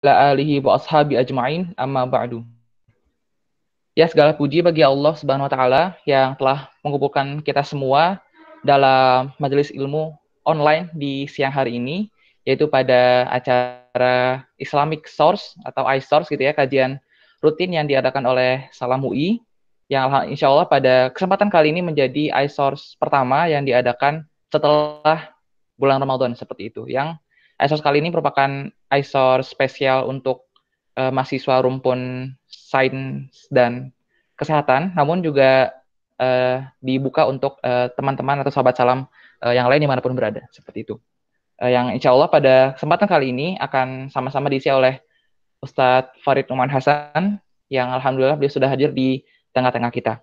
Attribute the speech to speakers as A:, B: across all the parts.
A: alihi wa ashabi ajma'in amma ba'du. Ya, segala puji bagi Allah Subhanahu wa taala yang telah mengumpulkan kita semua dalam majelis ilmu online di siang hari ini, yaitu pada acara Islamic Source atau iSource gitu ya, kajian rutin yang diadakan oleh Salam UI yang insya Allah pada kesempatan kali ini menjadi iSource pertama yang diadakan setelah bulan Ramadan seperti itu. Yang iSource kali ini merupakan iSource spesial untuk mahasiswa rumpun sains dan kesehatan, namun juga dibuka untuk teman-teman atau sahabat salam yang lain dimanapun berada, seperti itu. Yang insya Allah pada kesempatan kali ini akan sama-sama diisi oleh Ustadz Farid Numan Hasan, yang alhamdulillah beliau sudah hadir di tengah-tengah kita.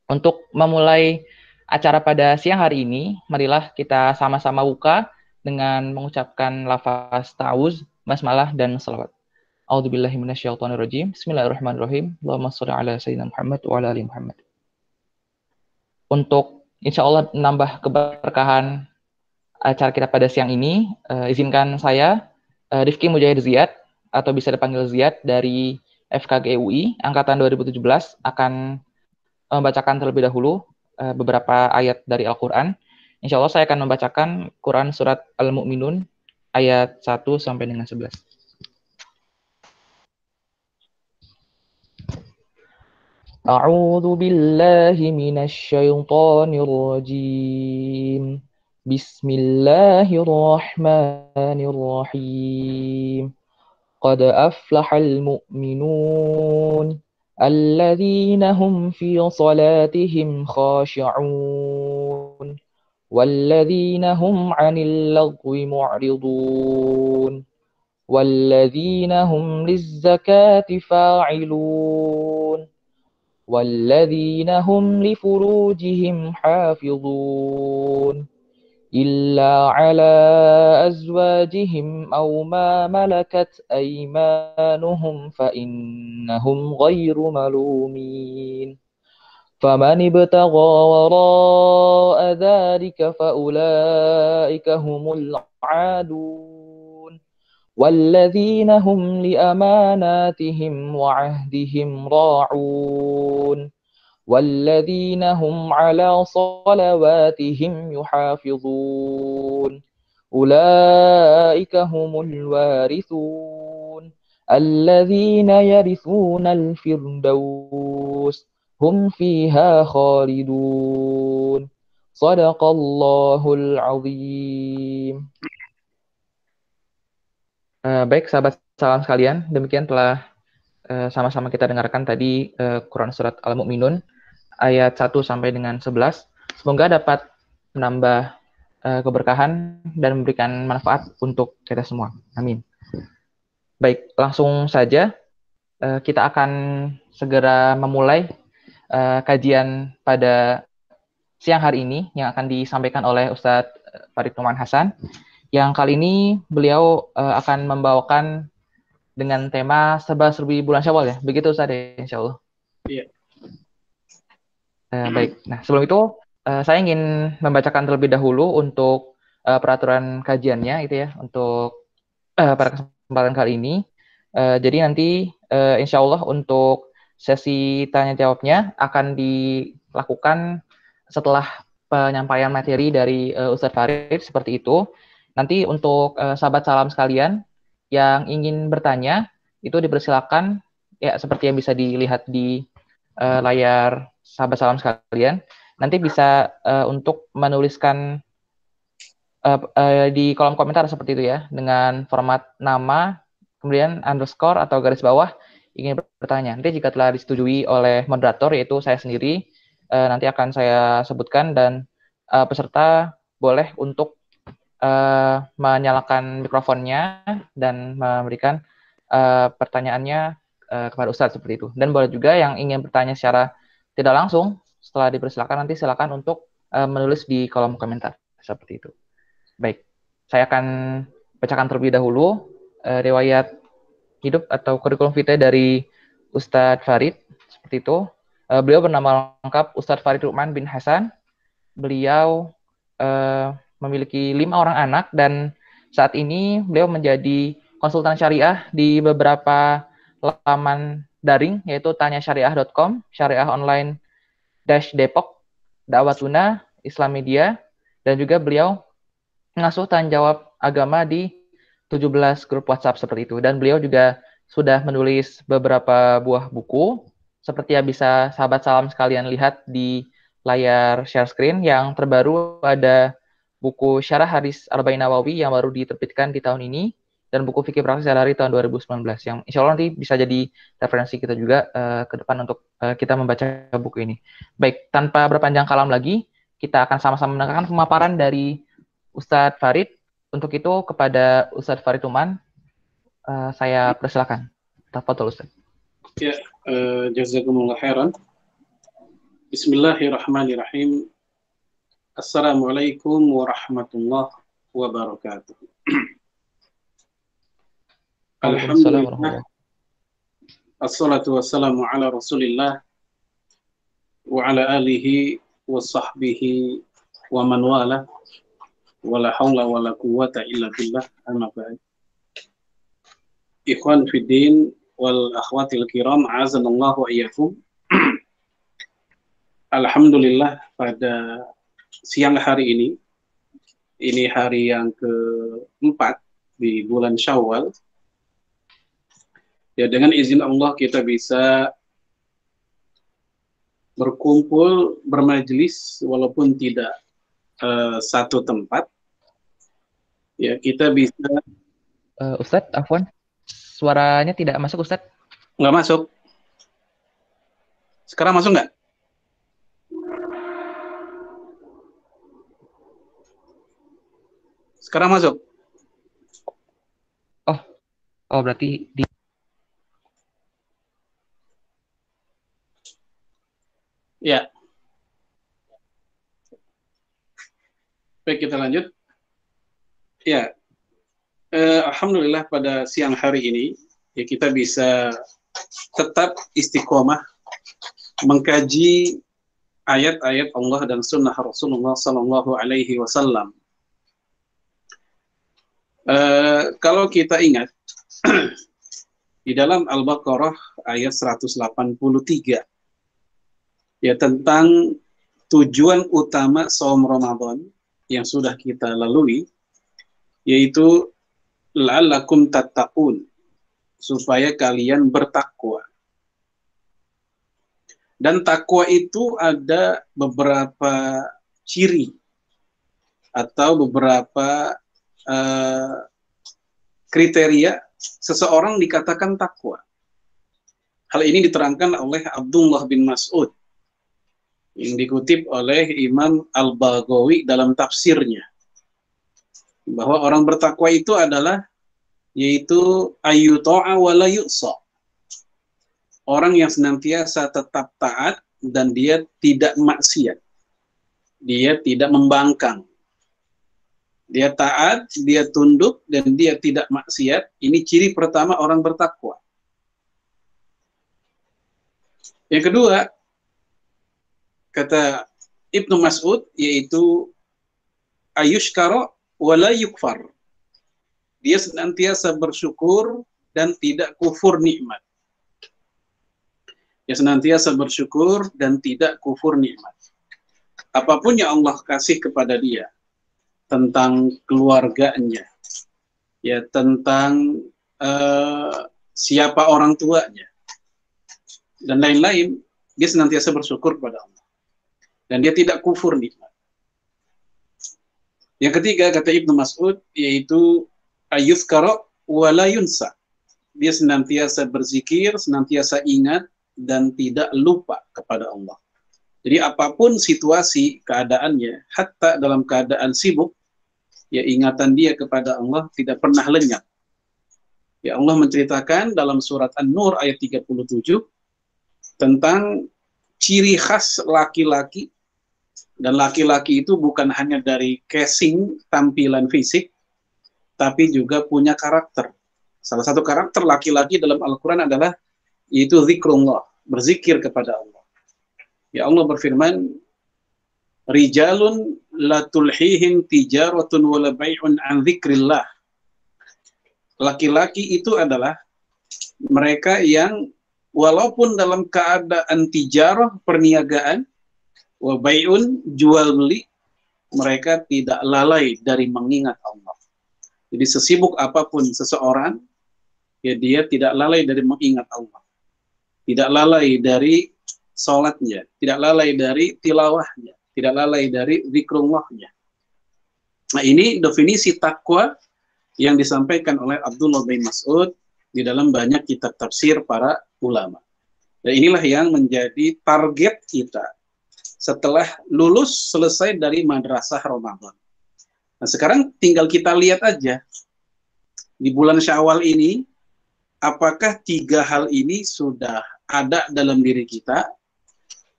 A: Untuk memulai acara pada siang hari ini, marilah kita sama-sama buka dengan mengucapkan lafaz ta'awuz, basmalah, dan salawat. A'udzubillahi minasyaitonirrajim. Bismillahirrahmanirrahim. Allahumma shalli ala sayyidina Muhammad wa ala ali Muhammad. Untuk insya Allah menambah keberkahan acara kita pada siang ini, izinkan saya, Rifki Mujahid Ziyad, atau bisa dipanggil Ziyad, dari FKG UI Angkatan 2017, akan membacakan terlebih dahulu beberapa ayat dari Al-Quran. Insya Allah saya akan membacakan Quran Surat Al-Mu'minun ayat 1 sampai dengan 11. A'udzu billahi minasyaitonir rajim. Bismillahirrahmanirrahim. Qad aflahal mu'minun alladzina hum fi salatihim khashi'un walladzina hum 'anil lagwi mu'ridun walladzina hum lizzakati fa'ilun والذين هم لفروجهم حافظون إلا على أزواجهم أو ما ملكت أيمانهم فإنهم غير ملومين فمن ابتغى وراء ذلك فأولئك هم العادون والذين هم لأماناتهم وعهدهم راعون والذين هم على صلواتهم يحافظون أولئك هم الوارثون الذين يرثون الفردوس هم فيها خالدون صدق الله العظيم. Baik sahabat salam sekalian, demikian telah sama-sama kita dengarkan tadi Quran Surat Al-Mu'minun ayat 1 sampai dengan 11. Semoga dapat menambah keberkahan dan memberikan manfaat untuk kita semua. Amin. Baik, langsung saja kita akan segera memulai kajian pada siang hari ini yang akan disampaikan oleh Ustadz Farid Numan Hasan. Yang kali ini beliau akan membawakan dengan tema serba-serbi bulan Syawal ya. Begitu Ustaz ya, insya Allah.
B: Iya.
A: Baik. Nah, sebelum itu saya ingin membacakan terlebih dahulu untuk peraturan kajiannya itu ya, untuk pada kesempatan kali ini. Jadi nanti insya Allah untuk sesi tanya jawabnya akan dilakukan setelah penyampaian materi dari Ustadz Farid seperti itu. Nanti untuk sahabat salam sekalian yang ingin bertanya itu dipersilakan ya, seperti yang bisa dilihat di layar sahabat salam sekalian. Nanti bisa untuk menuliskan di kolom komentar seperti itu ya, dengan format nama, kemudian underscore atau garis bawah ingin bertanya. Nanti jika telah disetujui oleh moderator, yaitu saya sendiri, nanti akan saya sebutkan dan peserta boleh untuk menyalakan mikrofonnya dan memberikan pertanyaannya kepada Ustadz seperti itu. Dan boleh juga yang ingin bertanya secara tidak langsung, setelah dipersilakan nanti silakan untuk menulis di kolom komentar seperti itu. Baik, saya akan bacakan terlebih dahulu riwayat hidup atau kurikulum vitae dari Ustadz Farid seperti itu. Beliau bernama lengkap Ustadz Farid Numan bin Hasan. Beliau memiliki 5 orang anak dan saat ini beliau menjadi konsultan syariah di beberapa laman daring, yaitu tanyasyariah.com, Syariah Online Depok, Dakwatuna, Islam Media, dan juga beliau mengasuh tanya jawab agama di 17 grup WhatsApp seperti itu. Dan beliau juga sudah menulis beberapa buah buku, seperti yang bisa sahabat salam sekalian lihat di layar share screen. Yang terbaru ada buku Syarah Hadis Arba'in Nawawi yang baru diterbitkan di tahun ini, dan buku Fikih Praktis Sehari tahun 2019, yang insya Allah nanti bisa jadi referensi kita juga ke depan untuk kita membaca buku ini. Baik, tanpa berpanjang kalam lagi, kita akan sama-sama mendengarkan pemaparan dari Ustadz Farid. Untuk itu kepada Ustadz Farid Tuman, saya persilakan. Tafadhol Ustadz.
B: Ya, jazakumullah khairan. Bismillahirrahmanirrahim. Assalamualaikum warahmatullahi wabarakatuh. Alhamdulillah. Assalatu wassalamu ala Rasulillah wa ala alihi wa sahbihi wa man wala. Wala haula wala quwwata illa billah. Amma ba'd. Ikhwan fiddin wal akhwatil kiram, azanallahu wa iyyakum. Alhamdulillah, pada siang hari ini hari yang keempat di bulan Syawal. Ya, dengan izin Allah kita bisa berkumpul, bermajelis walaupun tidak satu tempat. Ya, kita bisa.
A: Ustadz, afwan, suaranya tidak masuk Ustadz.
B: Nggak masuk. Sekarang masuk nggak? Sekarang masuk.
A: Oh berarti di.
B: Ya. Baik, kita lanjut. Ya. Alhamdulillah pada siang hari ini ya kita bisa tetap istiqomah mengkaji ayat-ayat Allah dan sunnah Rasulullah Sallallahu Alaihi Wasallam. Kalau kita ingat di dalam Al-Baqarah ayat 183 ya tentang tujuan utama saum Ramadan yang sudah kita lalui, yaitu la'allakum tattaqun, supaya kalian bertakwa. Dan takwa itu ada beberapa ciri atau beberapa kriteria seseorang dikatakan takwa. Hal ini diterangkan oleh Abdullah bin Mas'ud yang dikutip oleh Imam Al-Baghawi dalam tafsirnya, bahwa orang bertakwa itu adalah yaitu ayyuta'a wa la yu'sa, orang yang senantiasa tetap taat dan dia tidak maksiat, dia tidak membangkang, dia taat, dia tunduk, dan dia tidak maksiat. Ini ciri pertama orang bertakwa. Yang kedua, kata Ibnu Mas'ud, yaitu ayushkara wa la yukfar, dia senantiasa bersyukur dan tidak kufur nikmat. Dia senantiasa bersyukur dan tidak kufur nikmat. Apapun yang Allah kasih kepada dia, tentang keluarganya, ya tentang siapa orang tuanya, dan lain-lain, dia senantiasa bersyukur kepada Allah. Dan dia tidak kufur nikmat. Yang ketiga, kata Ibnu Mas'ud, yaitu ayuzkara wa la yunsa. Dia senantiasa berzikir, senantiasa ingat, dan tidak lupa kepada Allah. Jadi apapun situasi keadaannya, hatta dalam keadaan sibuk, ya ingatan dia kepada Allah tidak pernah lenyap. Ya, Allah menceritakan dalam surat An-Nur ayat 37 tentang ciri khas laki-laki. Dan laki-laki itu bukan hanya dari casing, tampilan fisik, tapi juga punya karakter. Salah satu karakter laki-laki dalam Al-Quran adalah yaitu zikrullah, berzikir kepada Allah. Ya, Allah berfirman, rijalun la tulhihim tijaratun wala bai'un an zikrillah. Laki-laki itu adalah mereka yang walaupun dalam keadaan tijarah, perniagaan, wa bai'un, jual beli, mereka tidak lalai dari mengingat Allah. Jadi sesibuk apapun seseorang, ya dia tidak lalai dari mengingat Allah. Tidak lalai dari sholatnya, tidak lalai dari tilawahnya, tidak lalai dari zikrullahnya. Nah, ini definisi takwa yang disampaikan oleh Abdullah bin Mas'ud di dalam banyak kitab tafsir para ulama. Dan inilah yang menjadi target kita setelah lulus selesai dari madrasah Ramadan. Nah, sekarang tinggal kita lihat aja di bulan Syawal ini, apakah 3 hal ini sudah ada dalam diri kita,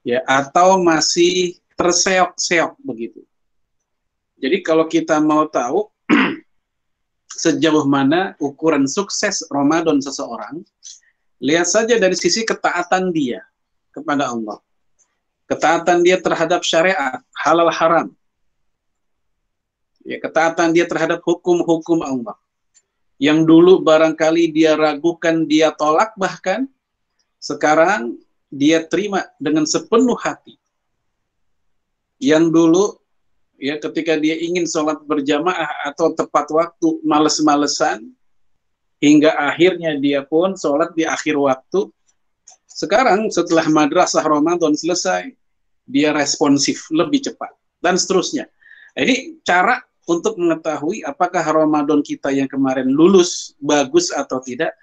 B: ya, atau masih terseok-seok begitu. Jadi kalau kita mau tahu sejauh mana ukuran sukses Ramadan seseorang, lihat saja dari sisi ketaatan dia kepada Allah. Ketaatan dia terhadap syariat, halal haram. Ya, ketaatan dia terhadap hukum-hukum Allah. Yang dulu barangkali dia ragukan, dia tolak bahkan, sekarang dia terima dengan sepenuh hati. Yang dulu, ya, ketika dia ingin sholat berjamaah atau tepat waktu, males-malesan, hingga akhirnya dia pun sholat di akhir waktu. Sekarang setelah madrasah Ramadan selesai, dia responsif, lebih cepat, dan seterusnya. Ini cara untuk mengetahui apakah Ramadan kita yang kemarin lulus bagus atau tidak.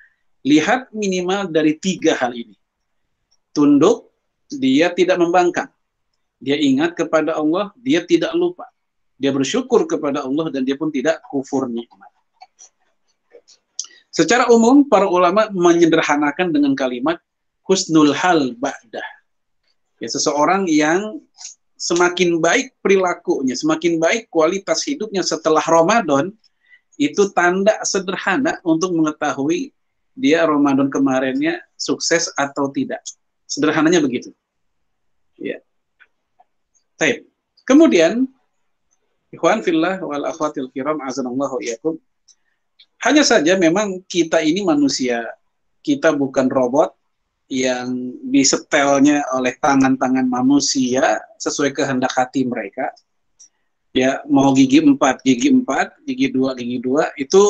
B: Lihat minimal dari 3 hal ini. Tunduk, dia tidak membangkang. Dia ingat kepada Allah, dia tidak lupa. Dia bersyukur kepada Allah, dan dia pun tidak kufur nikmat. Secara umum, para ulama menyederhanakan dengan kalimat husnul hal ba'dah. Ya, seseorang yang semakin baik perilakunya, semakin baik kualitas hidupnya setelah Ramadan, itu tanda sederhana untuk mengetahui dia Ramadan kemarinnya sukses atau tidak. Sederhananya begitu. Ya. Baik. Kemudian, ikhwan fillah wal akhwatil kiram azanallahu iyyakum. Hanya saja memang kita ini manusia, kita bukan robot yang disetelnya oleh tangan-tangan manusia sesuai kehendak hati mereka. Ya, mau gigi 4, gigi 4, gigi 2, gigi 2, itu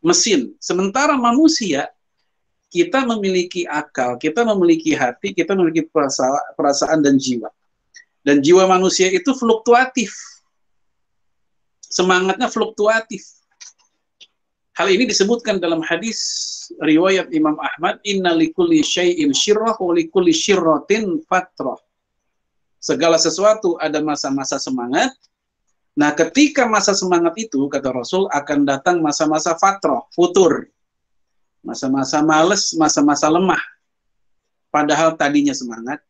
B: mesin. Sementara manusia, kita memiliki akal, kita memiliki hati, kita memiliki perasaan dan jiwa. Dan jiwa manusia itu fluktuatif. Semangatnya fluktuatif. Hal ini disebutkan dalam hadis riwayat Imam Ahmad, inna likulli syai'in syirrah wa likulli syirratin fatrah. Segala sesuatu ada masa-masa semangat. Nah, ketika masa semangat itu, kata Rasul, akan datang masa-masa fatrah, futur. Masa-masa males, masa-masa lemah. Padahal tadinya semangat.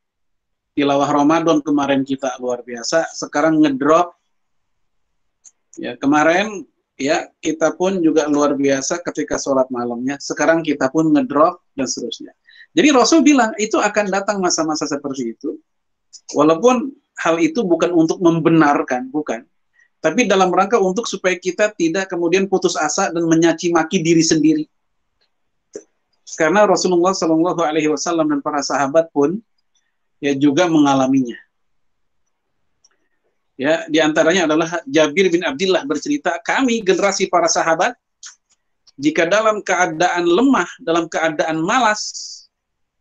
B: Tilawah Ramadan kemarin kita luar biasa, sekarang ngedrop. Ya, kemarin ya kita pun juga luar biasa ketika sholat malamnya, sekarang kita pun ngedrop dan seterusnya. Jadi Rasul bilang itu akan datang masa-masa seperti itu, walaupun hal itu bukan untuk membenarkan, bukan, tapi dalam rangka untuk supaya kita tidak kemudian putus asa dan menyaci maki diri sendiri. Karena Rasulullah SAW dan para sahabat pun ya juga mengalaminya. Ya, di antaranya adalah Jabir bin Abdillah bercerita, kami generasi para sahabat, jika dalam keadaan lemah, dalam keadaan malas,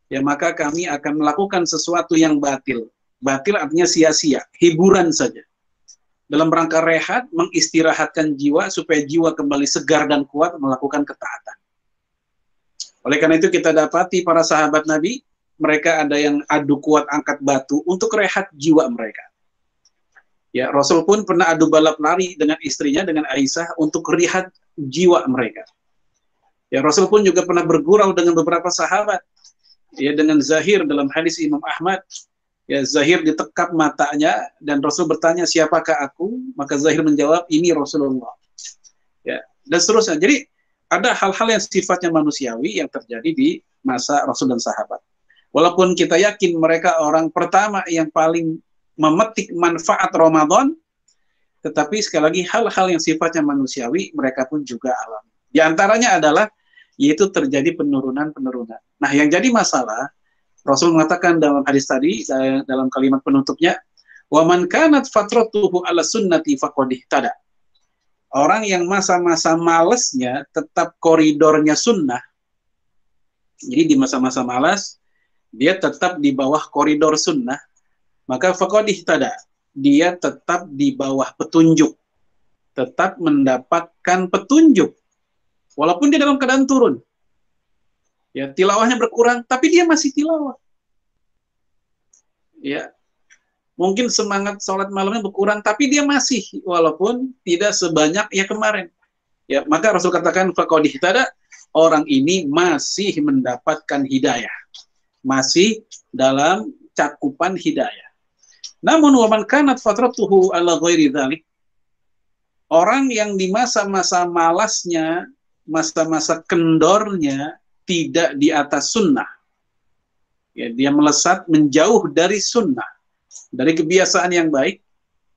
B: ya maka kami akan melakukan sesuatu yang batil. Batil artinya sia-sia, hiburan saja. Dalam rangka rehat, mengistirahatkan jiwa, supaya jiwa kembali segar dan kuat melakukan ketaatan. Oleh karena itu kita dapati para sahabat Nabi, mereka ada yang adu kuat angkat batu untuk rehat jiwa mereka. Ya, Rasul pun pernah adu balap lari dengan istrinya, dengan Aisyah, untuk rehat jiwa mereka. Ya, Rasul pun juga pernah bergurau dengan beberapa sahabat. Ya, dengan Zahir dalam hadis Imam Ahmad. Ya, Zahir ditekap matanya, dan Rasul bertanya, siapakah aku? Maka Zahir menjawab, ini Rasulullah. Ya, dan seterusnya. Jadi, ada hal-hal yang sifatnya manusiawi yang terjadi di masa Rasul dan sahabat. Walaupun kita yakin mereka orang pertama yang paling memetik manfaat Ramadan, tetapi sekali lagi hal-hal yang sifatnya manusiawi mereka pun juga alami. Di antaranya adalah yaitu terjadi penurunan-penurunan. Nah, yang jadi masalah, Rasul mengatakan dalam hadis tadi, dalam kalimat penutupnya, wa man kanat fatratuhu ala sunnati faqad ihtada. Orang yang masa-masa malesnya tetap koridornya sunnah. Jadi di masa-masa malas dia tetap di bawah koridor sunnah, maka faqad ihtada. Dia tetap di bawah petunjuk, tetap mendapatkan petunjuk walaupun dia dalam keadaan turun. Ya, tilawahnya berkurang tapi dia masih tilawah. Ya, mungkin semangat sholat malamnya berkurang, tapi dia masih, walaupun tidak sebanyak yang kemarin. Ya, maka Rasul katakan faqad ihtada, orang ini masih mendapatkan hidayah, masih dalam cakupan hidayah. Namun wa man kanat fatratuhu ala ghairi dzalik, orang yang di masa-masa malasnya, masa-masa kendornya tidak di atas sunnah. Ya, dia melesat menjauh dari sunnah, dari kebiasaan yang baik.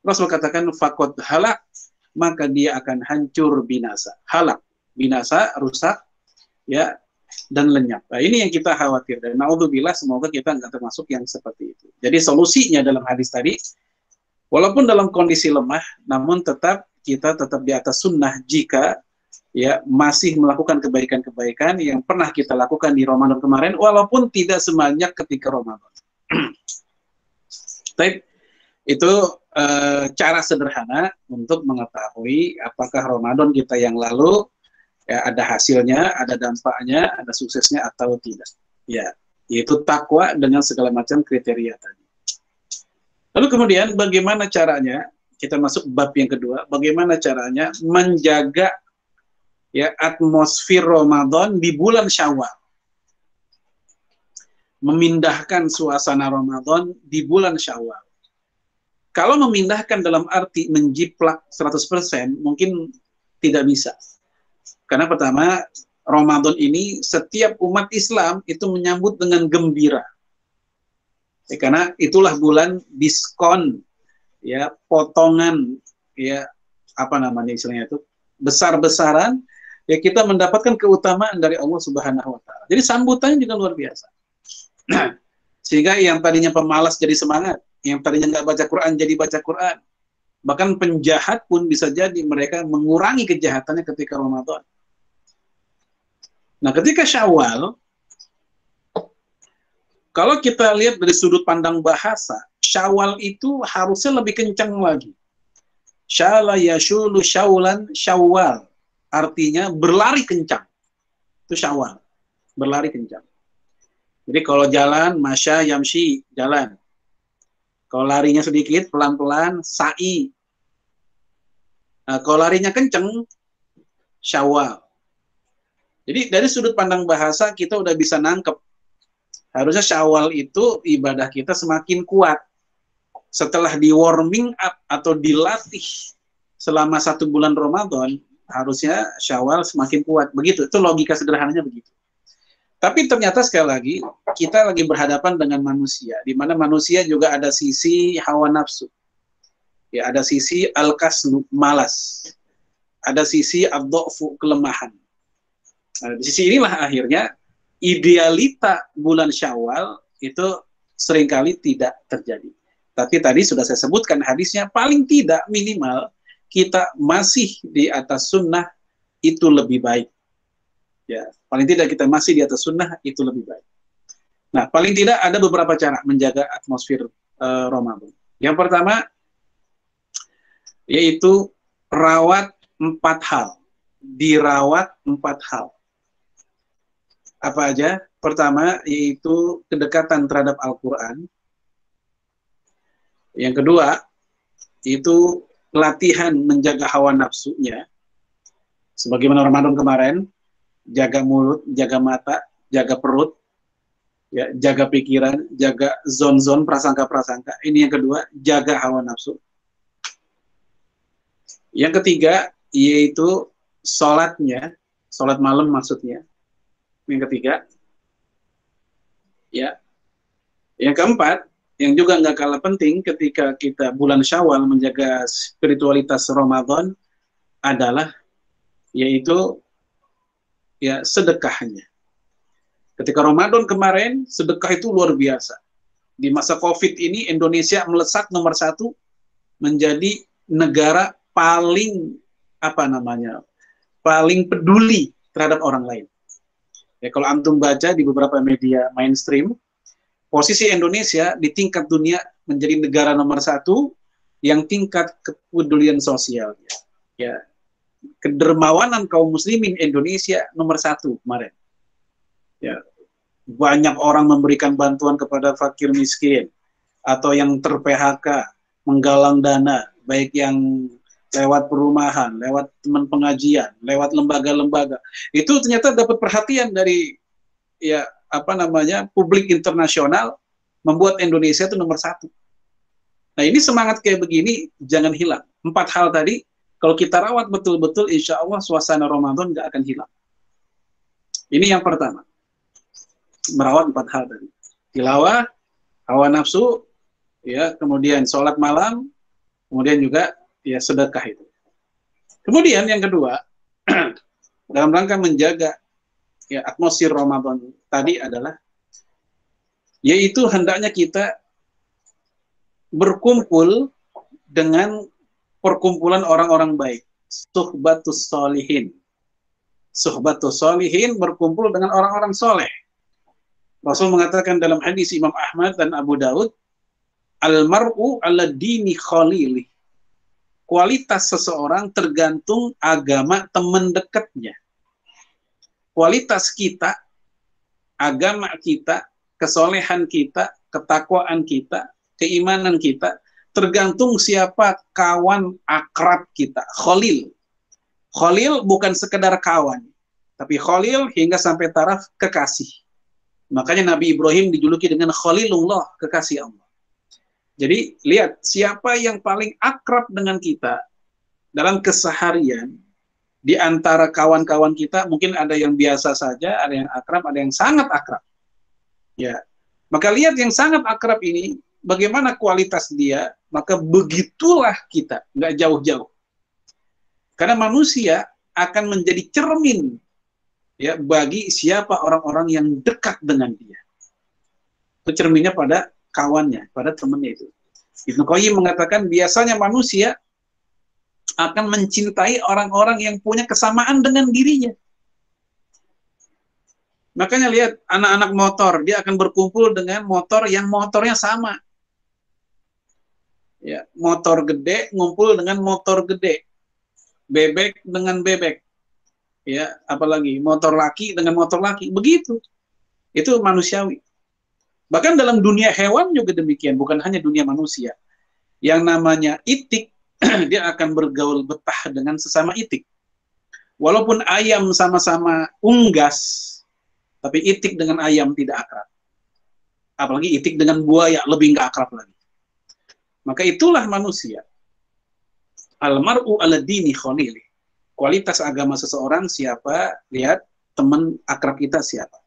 B: Rasul katakan faqad halak, maka dia akan hancur binasa. Halak, binasa, rusak, ya, dan lenyap. Nah, ini yang kita khawatir. Dan naudzubillah, semoga kita nggak termasuk yang seperti itu. Jadi solusinya dalam hadis tadi, walaupun dalam kondisi lemah, namun kita tetap di atas sunnah jika ya masih melakukan kebaikan-kebaikan yang pernah kita lakukan di Ramadan kemarin, walaupun tidak sebanyak ketika Ramadan. Baik, itu cara sederhana untuk mengetahui apakah Ramadan kita yang lalu ya, ada hasilnya, ada dampaknya, ada suksesnya atau tidak. Ya, yaitu takwa dengan segala macam kriteria tadi. Lalu kemudian bagaimana caranya? Kita masuk bab yang kedua. Bagaimana caranya menjaga ya atmosfer Ramadan di bulan Syawal? Memindahkan suasana Ramadan di bulan Syawal. Kalau memindahkan dalam arti menjiplak 100%, mungkin tidak bisa. Karena pertama, Ramadan ini setiap umat Islam itu menyambut dengan gembira. Ya, karena itulah bulan diskon, ya, potongan, ya, apa namanya istilahnya itu, besar-besaran, ya kita mendapatkan keutamaan dari Allah Subhanahu wa taala. Jadi sambutannya juga luar biasa. Nah, sehingga yang tadinya pemalas jadi semangat, yang tadinya nggak baca Quran jadi baca Quran. Bahkan penjahat pun bisa jadi mereka mengurangi kejahatannya ketika Ramadan. Nah, ketika Syawal, kalau kita lihat dari sudut pandang bahasa, Syawal itu harusnya lebih kencang lagi. Syala yashulu syaulan syawal. Artinya berlari kencang. Itu Syawal. Berlari kencang. Jadi kalau jalan, masya yamshi, jalan. Kalau larinya sedikit, pelan-pelan, sa'i. Nah, kalau larinya kenceng, Syawal. Jadi dari sudut pandang bahasa kita udah bisa nangkep. Harusnya Syawal itu ibadah kita semakin kuat. Setelah di warming up atau dilatih selama 1 bulan Ramadan, harusnya Syawal semakin kuat. Begitu, itu logika sederhananya begitu. Tapi ternyata sekali lagi, kita lagi berhadapan dengan manusia, di mana manusia juga ada sisi hawa nafsu. Ya, ada sisi al-kaslu, malas. Ada sisi ad-dha'fu, kelemahan. Nah, di sisi inilah akhirnya idealita bulan Syawal itu seringkali tidak terjadi. Tapi tadi sudah saya sebutkan hadisnya, paling tidak minimal kita masih di atas sunnah itu lebih baik. Ya, paling tidak kita masih di atas sunnah itu lebih baik. Nah, paling tidak ada beberapa cara menjaga atmosfer Ramadan. Yang pertama yaitu rawat 4 hal. Dirawat 4 hal. Apa aja? Pertama, yaitu kedekatan terhadap Al-Quran. Yang kedua, itu latihan menjaga hawa nafsunya. Sebagaimana Ramadan kemarin, jaga mulut, jaga mata, jaga perut, ya, jaga pikiran, jaga zon-zon, prasangka-prasangka. Ini yang kedua, jaga hawa nafsu. Yang ketiga, yaitu sholatnya, sholat malam maksudnya. Yang ketiga, ya. Yang keempat, yang juga nggak kalah penting ketika kita bulan Syawal menjaga spiritualitas Ramadan adalah yaitu ya sedekahnya. Ketika Ramadan kemarin, sedekah itu luar biasa. Di masa COVID ini, Indonesia melesat nomor 1 menjadi negara paling paling peduli terhadap orang lain. Ya, kalau antum baca di beberapa media mainstream, posisi Indonesia di tingkat dunia menjadi negara nomor 1 yang tingkat kepedulian sosial. Ya, kedermawanan kaum muslimin Indonesia nomor 1 kemarin. Ya, banyak orang memberikan bantuan kepada fakir miskin atau yang ter-PHK, menggalang dana, baik yang lewat perumahan, lewat teman pengajian, lewat lembaga-lembaga. Itu ternyata dapat perhatian dari publik internasional, membuat Indonesia itu nomor 1. Nah, ini semangat kayak begini jangan hilang. 4 hal tadi kalau kita rawat betul-betul, insya Allah suasana Ramadan nggak akan hilang. Ini yang pertama. Merawat 4 hal tadi. Tilawah, hawa nafsu, ya, kemudian sholat malam, kemudian juga ya sedekah itu. Kemudian yang kedua, dalam rangka menjaga ya atmosfer Ramadan tadi adalah, yaitu hendaknya kita berkumpul dengan perkumpulan orang-orang baik. Suhbatus solihin. Suhbatus solihin, berkumpul dengan orang-orang soleh. Rasul mengatakan dalam hadis Imam Ahmad dan Abu Daud, al-mar'u ala dini khalili. Kualitas seseorang tergantung agama teman dekatnya. Kualitas kita, agama kita, kesolehan kita, ketakwaan kita, keimanan kita, tergantung siapa kawan akrab kita. Khalil. Khalil bukan sekedar kawan, tapi Khalil hingga sampai taraf kekasih. Makanya Nabi Ibrahim dijuluki dengan Khalilullah, kekasih Allah. Jadi lihat, siapa yang paling akrab dengan kita dalam keseharian, di antara kawan-kawan kita, mungkin ada yang biasa saja, ada yang akrab, ada yang sangat akrab. Ya, maka lihat yang sangat akrab ini, bagaimana kualitas dia, maka begitulah kita, nggak jauh-jauh. Karena manusia akan menjadi cermin ya bagi siapa orang-orang yang dekat dengan dia. Itu cerminnya pada kawannya, pada temannya itu. Ibnu Qayyim mengatakan biasanya manusia akan mencintai orang-orang yang punya kesamaan dengan dirinya. Makanya lihat anak-anak motor, dia akan berkumpul dengan motor yang motornya sama. Ya, motor gede ngumpul dengan motor gede. Bebek dengan bebek. Ya, apalagi motor laki dengan motor laki, begitu. Itu manusiawi. Bahkan dalam dunia hewan juga demikian, bukan hanya dunia manusia. Yang namanya itik, dia akan bergaul betah dengan sesama itik. Walaupun ayam sama-sama unggas, tapi itik dengan ayam tidak akrab. Apalagi itik dengan buaya, lebih nggak akrab lagi. Maka itulah manusia. Al-mar'u ala dini khalili. Kualitas agama seseorang siapa, lihat teman akrab kita siapa.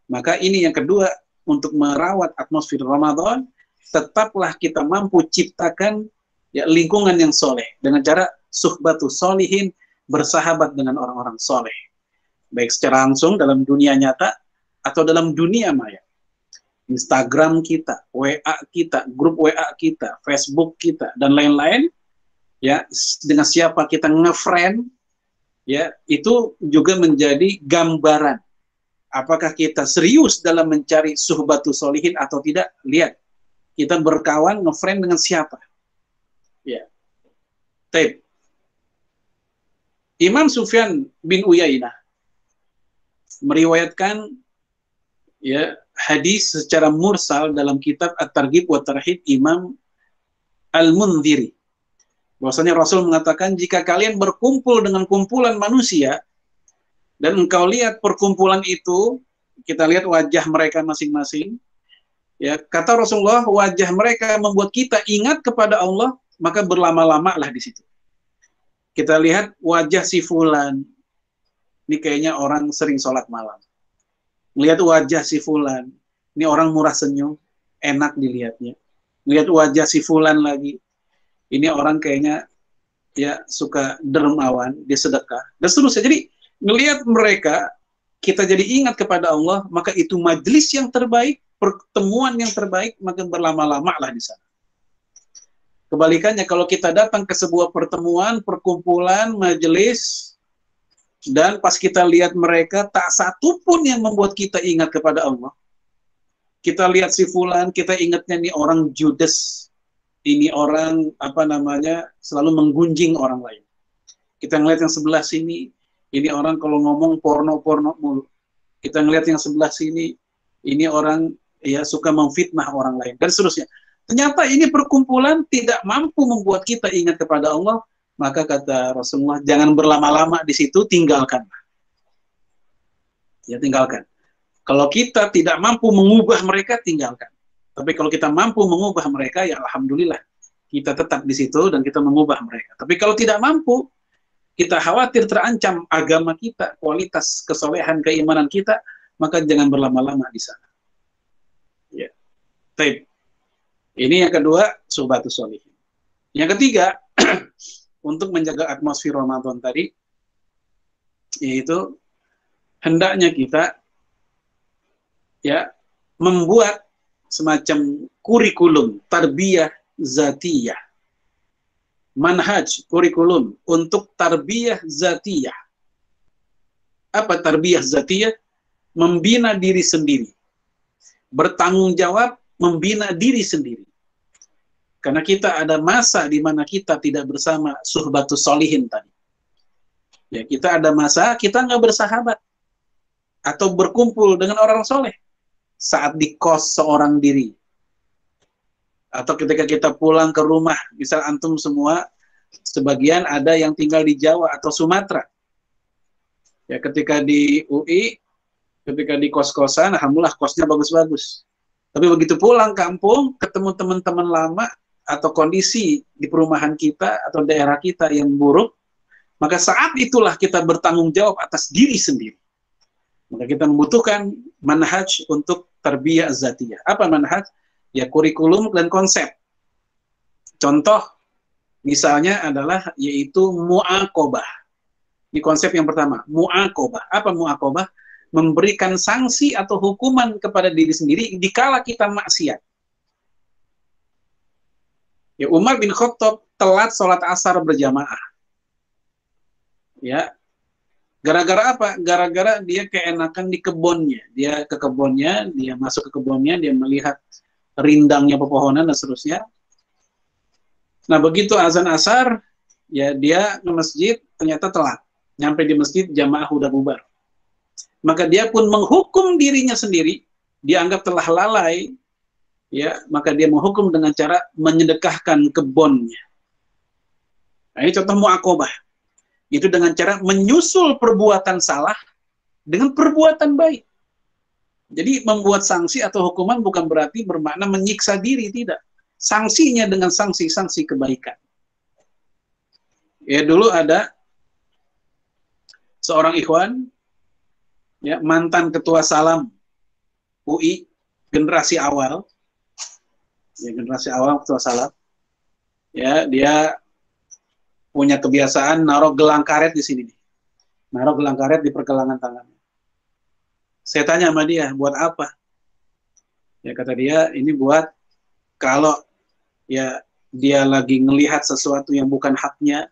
B: Maka ini yang kedua, untuk merawat atmosfer Ramadan, tetaplah kita mampu ciptakan ya lingkungan yang soleh dengan cara suhbatus solihin, bersahabat dengan orang-orang soleh, baik secara langsung dalam dunia nyata atau dalam dunia maya. Instagram kita, WA kita, grup WA kita, Facebook kita, dan lain-lain, ya dengan siapa kita nge-friend, ya itu juga menjadi gambaran apakah kita serius dalam mencari suhbatus solihin atau tidak. Lihat, kita berkawan, nge-friend dengan siapa. Ya. Taib. Imam Sufyan bin Uyainah meriwayatkan ya hadis secara mursal dalam kitab At-Targhib wa Tarhib Imam Al-Mundhiri. Bahwasanya Rasul mengatakan, jika kalian berkumpul dengan kumpulan manusia dan engkau lihat perkumpulan itu, kita lihat wajah mereka masing-masing, ya kata Rasulullah, wajah mereka membuat kita ingat kepada Allah, maka berlama-lamalah di situ. Kita lihat wajah si fulan, ini kayaknya orang sering sholat malam. Melihat wajah si fulan, ini orang murah senyum, enak dilihatnya. Melihat wajah si fulan lagi, ini orang kayaknya ya suka dermawan, dia sedekah, dan seterusnya. Jadi ngelihat mereka kita jadi ingat kepada Allah, maka itu majelis yang terbaik, pertemuan yang terbaik, maka berlama-lama lah di sana. Kebalikannya, kalau kita datang ke sebuah pertemuan, perkumpulan, majelis, dan pas kita lihat mereka, tak satu pun yang membuat kita ingat kepada Allah. Kita lihat si fulan, kita ingatnya nih orang judes, ini orang selalu menggunjing orang lain. Kita ngeliat yang sebelah sini, ini orang kalau ngomong porno mulu. Kita ngeliat yang sebelah sini, ini orang ya suka memfitnah orang lain dan seterusnya. Ternyata ini perkumpulan tidak mampu membuat kita ingat kepada Allah, maka kata Rasulullah, jangan berlama-lama di situ, tinggalkan. Ya, tinggalkan. Kalau kita tidak mampu mengubah mereka, tinggalkan. Tapi kalau kita mampu mengubah mereka, ya alhamdulillah, kita tetap di situ dan kita mengubah mereka. Tapi kalau tidak mampu, kita khawatir terancam agama kita, kualitas kesolehan keimanan kita, maka jangan berlama-lama di sana. Ya. Baik. Ini yang kedua, suhbatus sholihin. Yang ketiga, untuk menjaga atmosfer Ramadan tadi, yaitu hendaknya kita ya membuat semacam kurikulum tarbiyah zatiyah. Manhaj, kurikulum untuk tarbiyah zatiyah. Apa tarbiyah zatiyah? Membina diri sendiri. Bertanggung jawab membina diri sendiri. Karena kita ada masa di mana kita tidak bersama suhbatus sholihin tadi. Ya, kita ada masa kita nggak bersahabat atau berkumpul dengan orang soleh saat di kos seorang diri. Atau ketika kita pulang ke rumah, misal antum semua, sebagian ada yang tinggal di Jawa atau Sumatera. Ya, ketika di UI, ketika di kos-kosan, alhamdulillah kosnya bagus-bagus. Tapi begitu pulang kampung, ketemu teman-teman lama, atau kondisi di perumahan kita, atau daerah kita yang buruk, maka saat itulah kita bertanggung jawab atas diri sendiri. Maka kita membutuhkan manhaj untuk tarbiyah zatiyah. Apa manhaj? Ya, kurikulum dan konsep. Contoh, misalnya adalah yaitu mu'aqobah. Ini konsep yang pertama, mu'aqobah. Apa mu'aqobah? Memberikan sanksi atau hukuman kepada diri sendiri dikala kita maksiat. Ya, Umar bin Khattab telat sholat asar berjamaah. Ya, gara-gara apa? Gara-gara dia keenakan di kebunnya. Dia ke kebunnya, dia masuk ke kebunnya, dia melihat rindangnya pepohonan dan seterusnya. Nah, begitu azan asar, ya dia ke masjid, ternyata telat. Nyampe di masjid, jamaah udah bubar. Maka dia pun menghukum dirinya sendiri, dianggap telah lalai, ya, maka dia menghukum dengan cara menyedekahkan kebunnya. Nah, ini contoh mu'aqobah. Itu dengan cara menyusul perbuatan salah dengan perbuatan baik. Jadi membuat sanksi atau hukuman bukan berarti bermakna menyiksa diri, tidak. Sanksinya dengan sanksi-sanksi kebaikan. Ya, dulu ada seorang ikhwan, ya, mantan ketua Salam UI generasi awal, ya, generasi awal ketua Salam. Ya, dia punya kebiasaan naruh gelang karet di sini nih. Naruh gelang karet di pergelangan tangannya. Saya tanya sama dia, buat apa? Ya, kata dia, ini buat kalau ya dia lagi ngelihat sesuatu yang bukan haknya,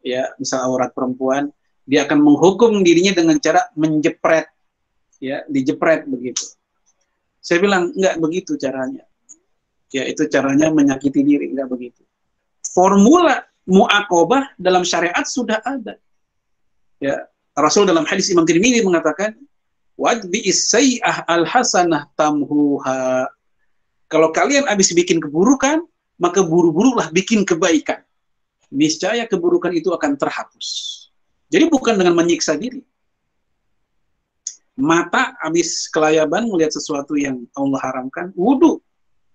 B: ya, misal aurat perempuan, dia akan menghukum dirinya dengan cara menjepret, ya, dijepret begitu. Saya bilang, enggak begitu caranya. Ya, itu caranya menyakiti diri, enggak begitu. Formula mu'aqobah dalam syariat sudah ada. Ya, Rasul dalam hadis Imam Tirmidzi mengatakan, wajbi is-sayyi'ah al-hasanah tamhuha. Kalau kalian habis bikin keburukan, maka buru-burulah bikin kebaikan. Niscaya keburukan itu akan terhapus. Jadi bukan dengan menyiksa diri. Mata habis kelayaban melihat sesuatu yang Allah haramkan, wudu,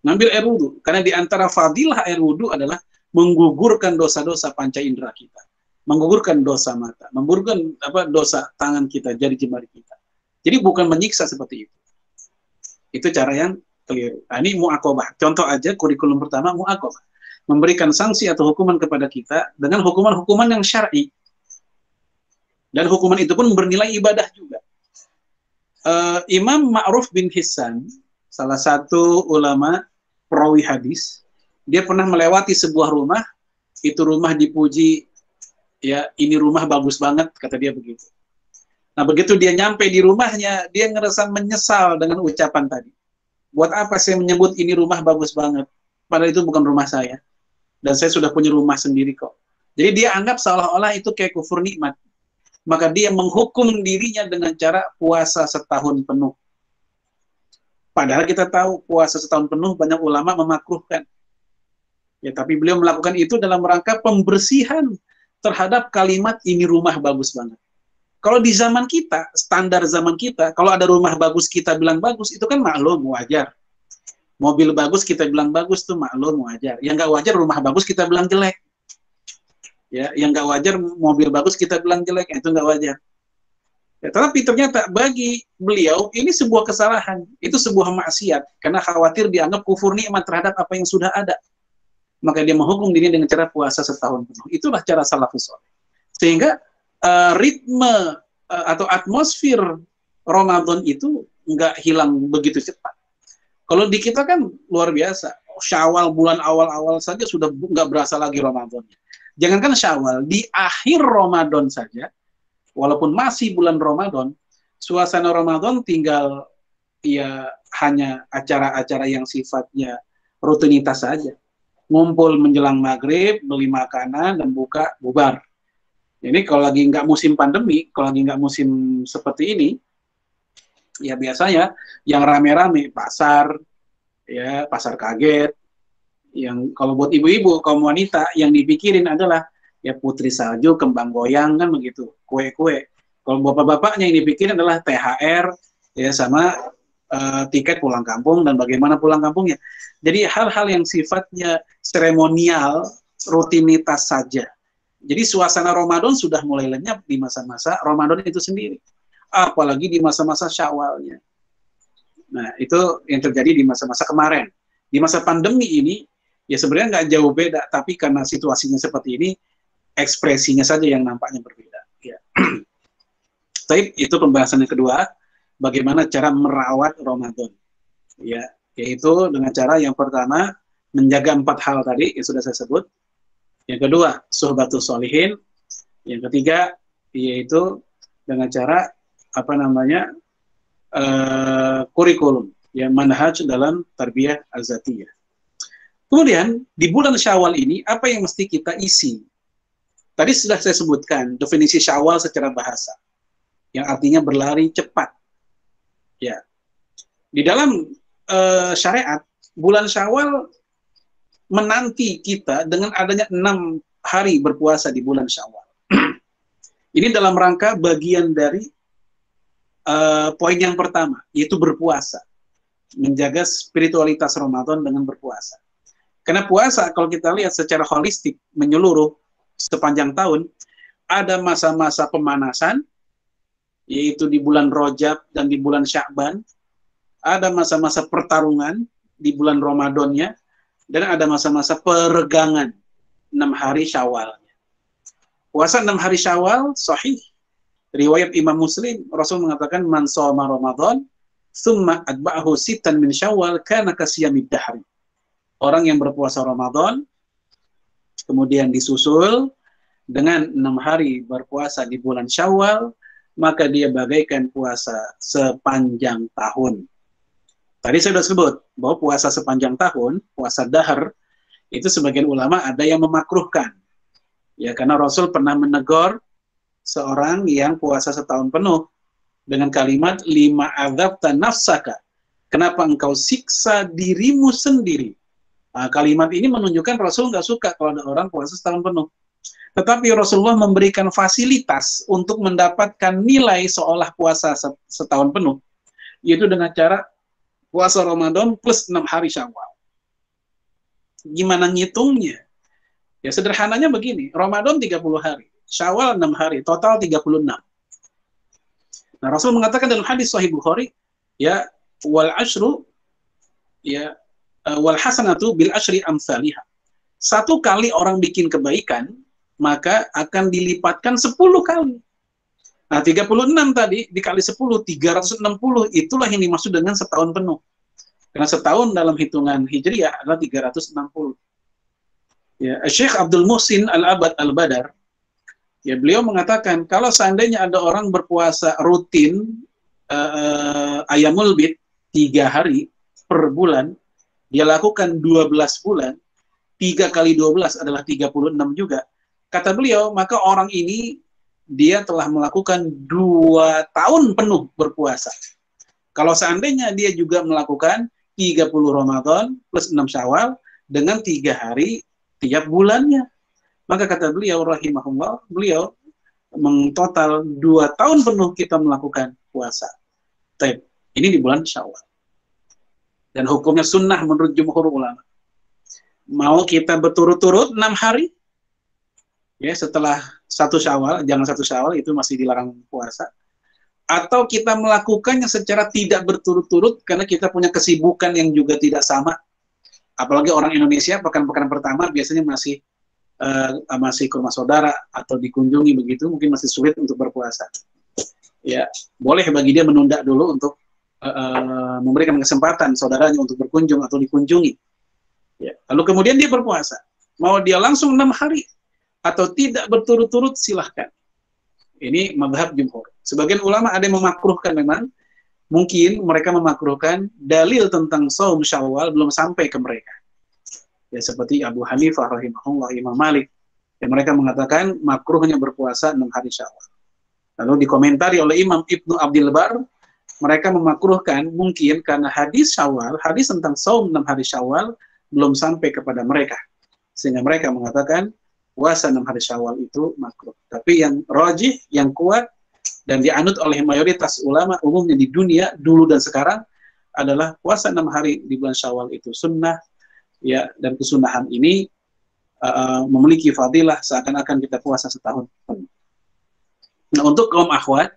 B: ngambil air wudu. Karena di antara fadilah air wudu adalah menggugurkan dosa-dosa panca indera kita, menggugurkan dosa mata, menggugurkan dosa tangan kita, jari jemari kita. Jadi bukan menyiksa seperti itu. Itu cara yang keliru. Nah, ini mu'aqobah. Contoh aja kurikulum pertama mu'aqobah. Memberikan sanksi atau hukuman kepada kita dengan hukuman-hukuman yang syar'i. Dan hukuman itu pun bernilai ibadah juga. Imam Ma'ruf bin Hissan, salah satu ulama perawi hadis, dia pernah melewati sebuah rumah, itu rumah dipuji, ya ini rumah bagus banget, kata dia begitu. Nah begitu dia nyampe di rumahnya, dia ngerasa menyesal dengan ucapan tadi. Buat apa saya menyebut ini rumah bagus banget? Padahal itu bukan rumah saya. Dan saya sudah punya rumah sendiri kok. Jadi dia anggap seolah-olah itu kayak kufur nikmat. Maka dia menghukum dirinya dengan cara puasa setahun penuh. Padahal kita tahu puasa setahun penuh banyak ulama memakruhkan. Ya, tapi beliau melakukan itu dalam rangka pembersihan terhadap kalimat ini rumah bagus banget. Kalau di zaman kita, standar zaman kita, kalau ada rumah bagus kita bilang bagus, itu kan maklum, wajar. Mobil bagus kita bilang bagus tuh maklum, wajar. Yang nggak wajar rumah bagus kita bilang jelek. Ya, yang nggak wajar mobil bagus kita bilang jelek, itu nggak wajar. Ya, tetapi ternyata bagi beliau ini sebuah kesalahan, itu sebuah maksiat, karena khawatir dianggap kufur nikmat terhadap apa yang sudah ada. Maka dia menghukum diri dengan cara puasa setahun penuh. Itulah cara salafus saleh. Sehingga ritme atau atmosfer Ramadan itu nggak hilang begitu cepat. Kalau di kita kan luar biasa. Syawal bulan awal-awal saja sudah nggak berasa lagi Ramadannya. Jangankan Syawal, di akhir Ramadan saja, walaupun masih bulan Ramadan, suasana Ramadan tinggal ya hanya acara-acara yang sifatnya rutinitas saja. Ngumpul menjelang maghrib, beli makanan, dan buka, bubar. Ini kalau lagi nggak musim pandemi, kalau lagi nggak musim seperti ini, ya biasanya yang rame-rame pasar, ya pasar kaget. Yang kalau buat ibu-ibu, kaum wanita, yang dipikirin adalah ya putri salju, kembang goyang kan begitu, kue-kue. Kalau bapak-bapaknya yang dipikirin adalah THR, ya sama tiket pulang kampung dan bagaimana pulang kampungnya. Jadi hal-hal yang sifatnya seremonial, rutinitas saja. Jadi suasana Ramadan sudah mulai lenyap di masa-masa Ramadan itu sendiri. Apalagi di masa-masa Syawalnya. Nah, itu yang terjadi di masa-masa kemarin. Di masa pandemi ini, ya sebenarnya nggak jauh beda, tapi karena situasinya seperti ini, ekspresinya saja yang nampaknya berbeda. Ya. Tapi itu pembahasan yang kedua, bagaimana cara merawat Ramadan. Ya, yaitu dengan cara yang pertama, menjaga 4 hal tadi yang sudah saya sebut. Yang kedua, suhbatus sholihin. Yang ketiga, yaitu dengan cara kurikulum, ya manhaj dalam tarbiyah az-zatiyah. Kemudian di bulan Syawal ini apa yang mesti kita isi? Tadi sudah saya sebutkan definisi Syawal secara bahasa, yang artinya berlari cepat. Ya, di dalam syariat bulan Syawal menanti kita dengan adanya 6 hari berpuasa di bulan Syawal. Ini dalam rangka bagian dari poin yang pertama, yaitu berpuasa. Menjaga spiritualitas Ramadan dengan berpuasa. Karena puasa, kalau kita lihat secara holistik, menyeluruh sepanjang tahun, ada masa-masa pemanasan, yaitu di bulan Rajab dan di bulan Sya'ban. Ada masa-masa pertarungan di bulan Ramadannya, dan ada masa-masa peregangan 6 hari Syawalnya. Puasa 6 hari Syawal sahih. Riwayat Imam Muslim, Rasul mengatakan man shoma Ramadan tsumma atba'ahu sittan min Syawal kana kasiyamid dahri. Orang yang berpuasa Ramadan kemudian disusul dengan 6 hari berpuasa di bulan Syawal, maka dia bagaikan puasa sepanjang tahun. Tadi saya sudah sebut bahwa puasa sepanjang tahun, puasa dahar, itu sebagian ulama ada yang memakruhkan. Ya, karena Rasul pernah menegur seorang yang puasa setahun penuh dengan kalimat lima adzabta nafsaka. Kenapa engkau siksa dirimu sendiri? Nah, kalimat ini menunjukkan Rasul nggak suka kalau ada orang puasa setahun penuh. Tetapi Rasulullah memberikan fasilitas untuk mendapatkan nilai seolah puasa setahun penuh, yaitu dengan cara puasa Ramadan plus 6 hari Syawal. Gimana ngitungnya? Ya sederhananya begini, Ramadan 30 hari, Syawal 6 hari, total 36. Nah, Rasul mengatakan dalam hadis Sahih Bukhari, ya wal ashru ya wal hasanatu bil ashri amsalihha. 1 kali orang bikin kebaikan, maka akan dilipatkan 10 kali. Nah, 36 tadi dikali 10, 360, itulah yang dimaksud dengan setahun penuh. Karena setahun dalam hitungan Hijriah adalah 360. Ya, Syekh Abdul Muhsin Al-Abad Al-Badar, ya beliau mengatakan kalau seandainya ada orang berpuasa rutin Ayamul Bid 3 hari per bulan, dia lakukan 12 bulan, 3 kali 12 adalah 36 juga. Kata beliau, maka orang ini dia telah melakukan 2 tahun penuh berpuasa. Kalau seandainya dia juga melakukan 30 Ramadan plus 6 Syawal dengan 3 hari tiap bulannya, maka kata beliau rahimahullah, beliau mengtotal 2 tahun penuh kita melakukan puasa. Taib. Ini di bulan Syawal. Dan hukumnya sunnah menurut jumhur ulama. Mau kita berturut-turut 6 hari, ya setelah 1 Syawal, jangan 1 Syawal itu masih dilarang puasa. Atau kita melakukannya secara tidak berturut-turut karena kita punya kesibukan yang juga tidak sama. Apalagi orang Indonesia pekan-pekan pertama biasanya masih ke rumah saudara atau dikunjungi begitu, mungkin masih sulit untuk berpuasa. Ya, boleh bagi dia menunda dulu untuk memberikan kesempatan saudaranya untuk berkunjung atau dikunjungi. Ya, lalu kemudian dia berpuasa. Mau dia langsung 6 hari atau tidak berturut-turut, silahkan. Ini mazhab jumhur. Sebagian ulama ada yang memakruhkan memang, mungkin mereka memakruhkan dalil tentang saum Syawal belum sampai ke mereka. Ya seperti Abu Hanifah rahimahullah, Imam Malik, yang mereka mengatakan makruhnya berpuasa 6 hari Syawal. Lalu dikomentari oleh Imam Ibnu Abdil Bar, mereka memakruhkan mungkin karena hadis Syawal, hadis tentang saum 6 hari Syawal belum sampai kepada mereka. Sehingga mereka mengatakan puasa 6 hari Syawal itu makruh. Tapi yang rajih, yang kuat dan dianut oleh mayoritas ulama umumnya di dunia dulu dan sekarang adalah puasa 6 hari di bulan Syawal itu sunnah, ya, dan kesunahan ini memiliki fadilah seakan-akan kita puasa setahun. Nah, untuk kaum akhwat,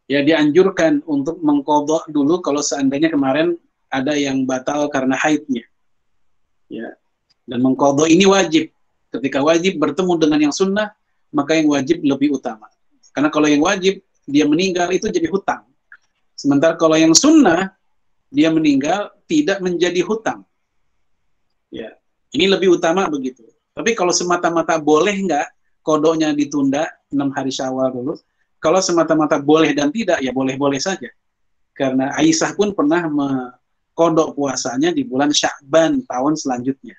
B: ya dianjurkan untuk mengqadha dulu kalau seandainya kemarin ada yang batal karena haidnya. Ya. Dan mengqadha ini wajib. Ketika wajib bertemu dengan yang sunnah, maka yang wajib lebih utama. Karena kalau yang wajib dia meninggal itu jadi hutang. Sementara kalau yang sunnah dia meninggal tidak menjadi hutang. Ya, ini lebih utama begitu. Tapi kalau semata-mata boleh nggak kodoknya ditunda 6 hari Syawal dulu? Kalau semata-mata boleh dan tidak, ya boleh-boleh saja. Karena Aisyah pun pernah mengkodok puasanya di bulan Sya'ban tahun selanjutnya.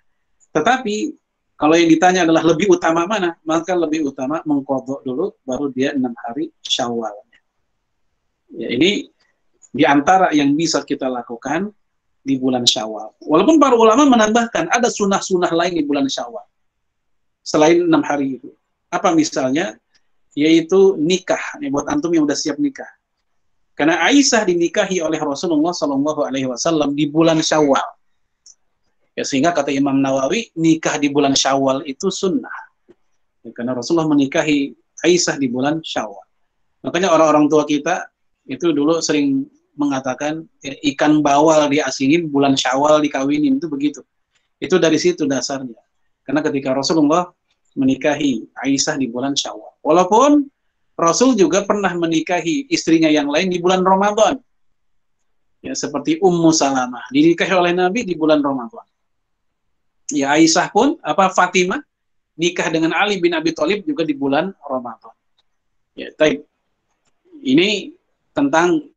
B: Tetapi kalau yang ditanya adalah lebih utama mana, maka lebih utama mengkodok dulu, baru dia 6 hari Syawal. Ya, ini di antara yang bisa kita lakukan di bulan Syawal. Walaupun para ulama menambahkan ada sunnah-sunnah lain di bulan Syawal selain 6 hari itu. Apa misalnya? Yaitu nikah. Nih, buat antum yang udah siap nikah. Karena Aisyah dinikahi oleh Rasulullah SAW di bulan Syawal. Ya, sehingga kata Imam Nawawi, nikah di bulan Syawal itu sunnah. Ya, karena Rasulullah menikahi Aisyah di bulan Syawal. Makanya orang-orang tua kita itu dulu sering mengatakan ya, ikan bawal diasingin, bulan Syawal dikawinin, itu begitu. Itu dari situ dasarnya. Karena ketika Rasulullah menikahi Aisyah di bulan Syawal. Walaupun Rasul juga pernah menikahi istrinya yang lain di bulan Ramadan. Ya, seperti Ummu Salamah dinikahi oleh Nabi di bulan Ramadan. Ya, Aisyah pun, Fatimah nikah dengan Ali bin Abi Thalib juga di bulan Ramadan. Ya, taib. Ini tentang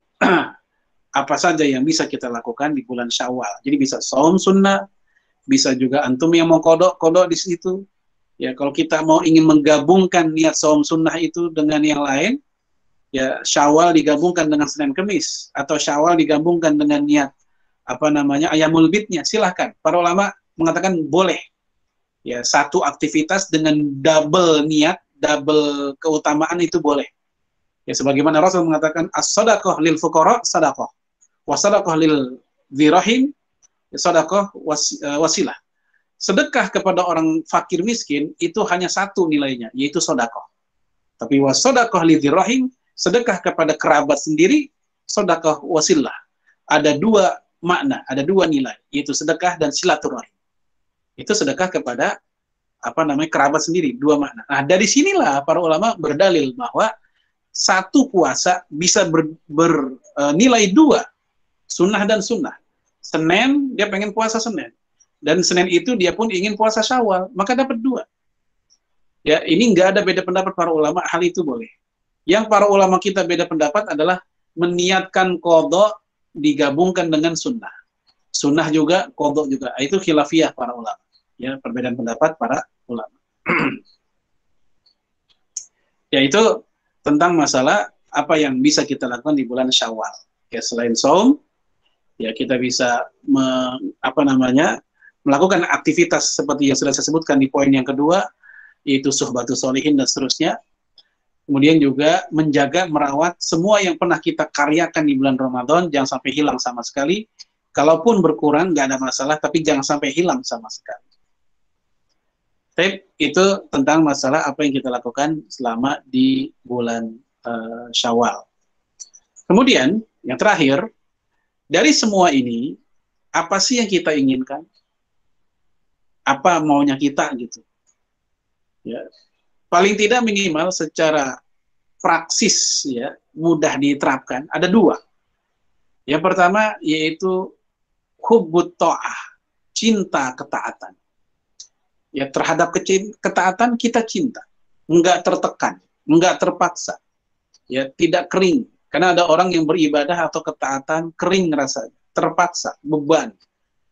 B: apa saja yang bisa kita lakukan di bulan Syawal. Jadi bisa saum sunnah, bisa juga antum yang mau kodok di situ. Ya, kalau kita mau ingin menggabungkan niat saum sunnah itu dengan yang lain, ya Syawal digabungkan dengan Senin Kemis, atau Syawal digabungkan dengan niat Ayamul Bidnya, silahkan. Para ulama mengatakan boleh. Ya, satu aktivitas dengan double niat, double keutamaan itu boleh. Ya, sebagaimana Rasul mengatakan as-sadaqah lil fuqara sadaqah, wa sadaqah lil dzirahim sadaqah wasilah. Sedekah kepada orang fakir miskin itu hanya satu nilainya, yaitu sedekah. Tapi wa sadaqah lil dzirahim, sedekah kepada kerabat sendiri, sedekah wasilah. Ada 2 makna, ada 2 nilai, yaitu sedekah dan silaturahim. Itu sedekah kepada kerabat sendiri, 2 makna. Nah, dari sinilah para ulama berdalil bahwa satu puasa bisa bernilai dua, sunnah dan sunnah. Senin dia pengen puasa Senin, dan Senin itu dia pun ingin puasa Syawal, maka dapat dua. Ya, ini nggak ada beda pendapat para ulama, hal itu boleh. Yang para ulama kita beda pendapat adalah meniatkan qadha digabungkan dengan sunnah. Sunnah juga, qadha juga. Itu khilafiyah para ulama. Ya, perbedaan pendapat para ulama. Yaitu tentang masalah apa yang bisa kita lakukan di bulan Syawal. Ya, selain saum, ya kita bisa melakukan aktivitas seperti yang sudah saya sebutkan di poin yang kedua, yaitu suhbatus sholihin dan seterusnya. Kemudian juga menjaga, merawat semua yang pernah kita karyakan di bulan Ramadan, jangan sampai hilang sama sekali. Kalaupun berkurang, nggak ada masalah, tapi jangan sampai hilang sama sekali. Itu tentang masalah apa yang kita lakukan selama di bulan Syawal. Kemudian, yang terakhir, dari semua ini, apa sih yang kita inginkan? Apa maunya kita gitu? Ya, paling tidak minimal secara praksis ya mudah diterapkan ada dua. Yang pertama yaitu hubbut ta'ah, cinta ketaatan. Ya, terhadap ketaatan kita cinta, enggak tertekan, enggak terpaksa. Ya, tidak kering. Karena ada orang yang beribadah atau ketaatan kering rasanya, terpaksa, beban.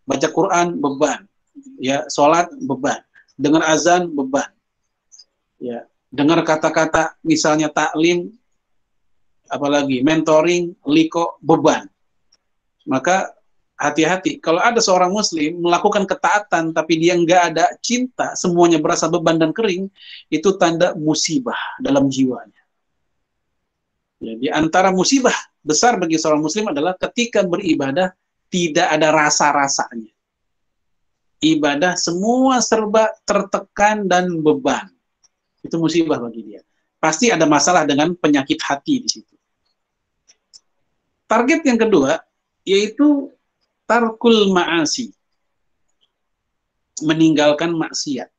B: Baca Quran beban. Ya, sholat beban. Dengar azan beban. Ya, dengar kata-kata misalnya taklim, apalagi mentoring, liko, beban. Maka hati-hati, kalau ada seorang muslim melakukan ketaatan tapi dia nggak ada cinta, semuanya berasa beban dan kering, itu tanda musibah dalam jiwanya. Ya, di antara musibah besar bagi seorang muslim adalah ketika beribadah tidak ada rasa-rasanya. Ibadah semua serba tertekan dan beban. Itu musibah bagi dia. Pasti ada masalah dengan penyakit hati di situ. Target yang kedua yaitu tarkul ma'asi, meninggalkan maksiat.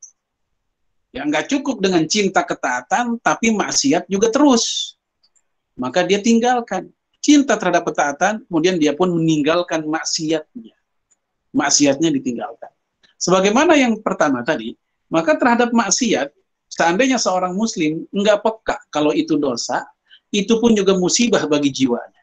B: Ya, nggak cukup dengan cinta ketaatan, tapi maksiat juga terus. Maka dia tinggalkan. Cinta terhadap ketaatan, kemudian dia pun meninggalkan maksiatnya. Maksiatnya ditinggalkan. Sebagaimana yang pertama tadi, maka terhadap maksiat, seandainya seorang muslim nggak peka kalau itu dosa, itu pun juga musibah bagi jiwanya.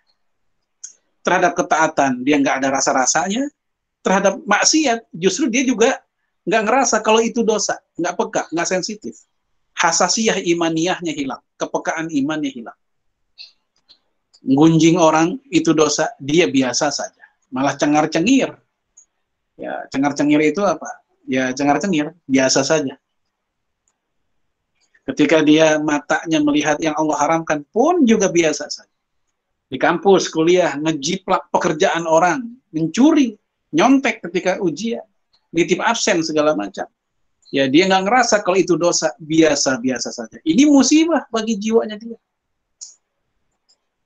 B: Terhadap ketaatan, dia nggak ada rasa-rasanya. Terhadap maksiat, justru dia juga nggak ngerasa kalau itu dosa. Nggak peka, nggak sensitif. Hasasiyah imaniyahnya hilang. Kepekaan imannya hilang. Gunjing orang itu dosa, dia biasa saja. Malah cengar-cengir. Ya, cengar-cengir itu apa? Ya, cengar-cengir, biasa saja. Ketika dia matanya melihat yang Allah haramkan pun juga biasa saja. Di kampus, kuliah, ngejiplak pekerjaan orang, mencuri, nyontek ketika ujian, nitip absen segala macam. Ya, dia nggak ngerasa kalau itu dosa, biasa-biasa saja. Ini musibah bagi jiwanya dia.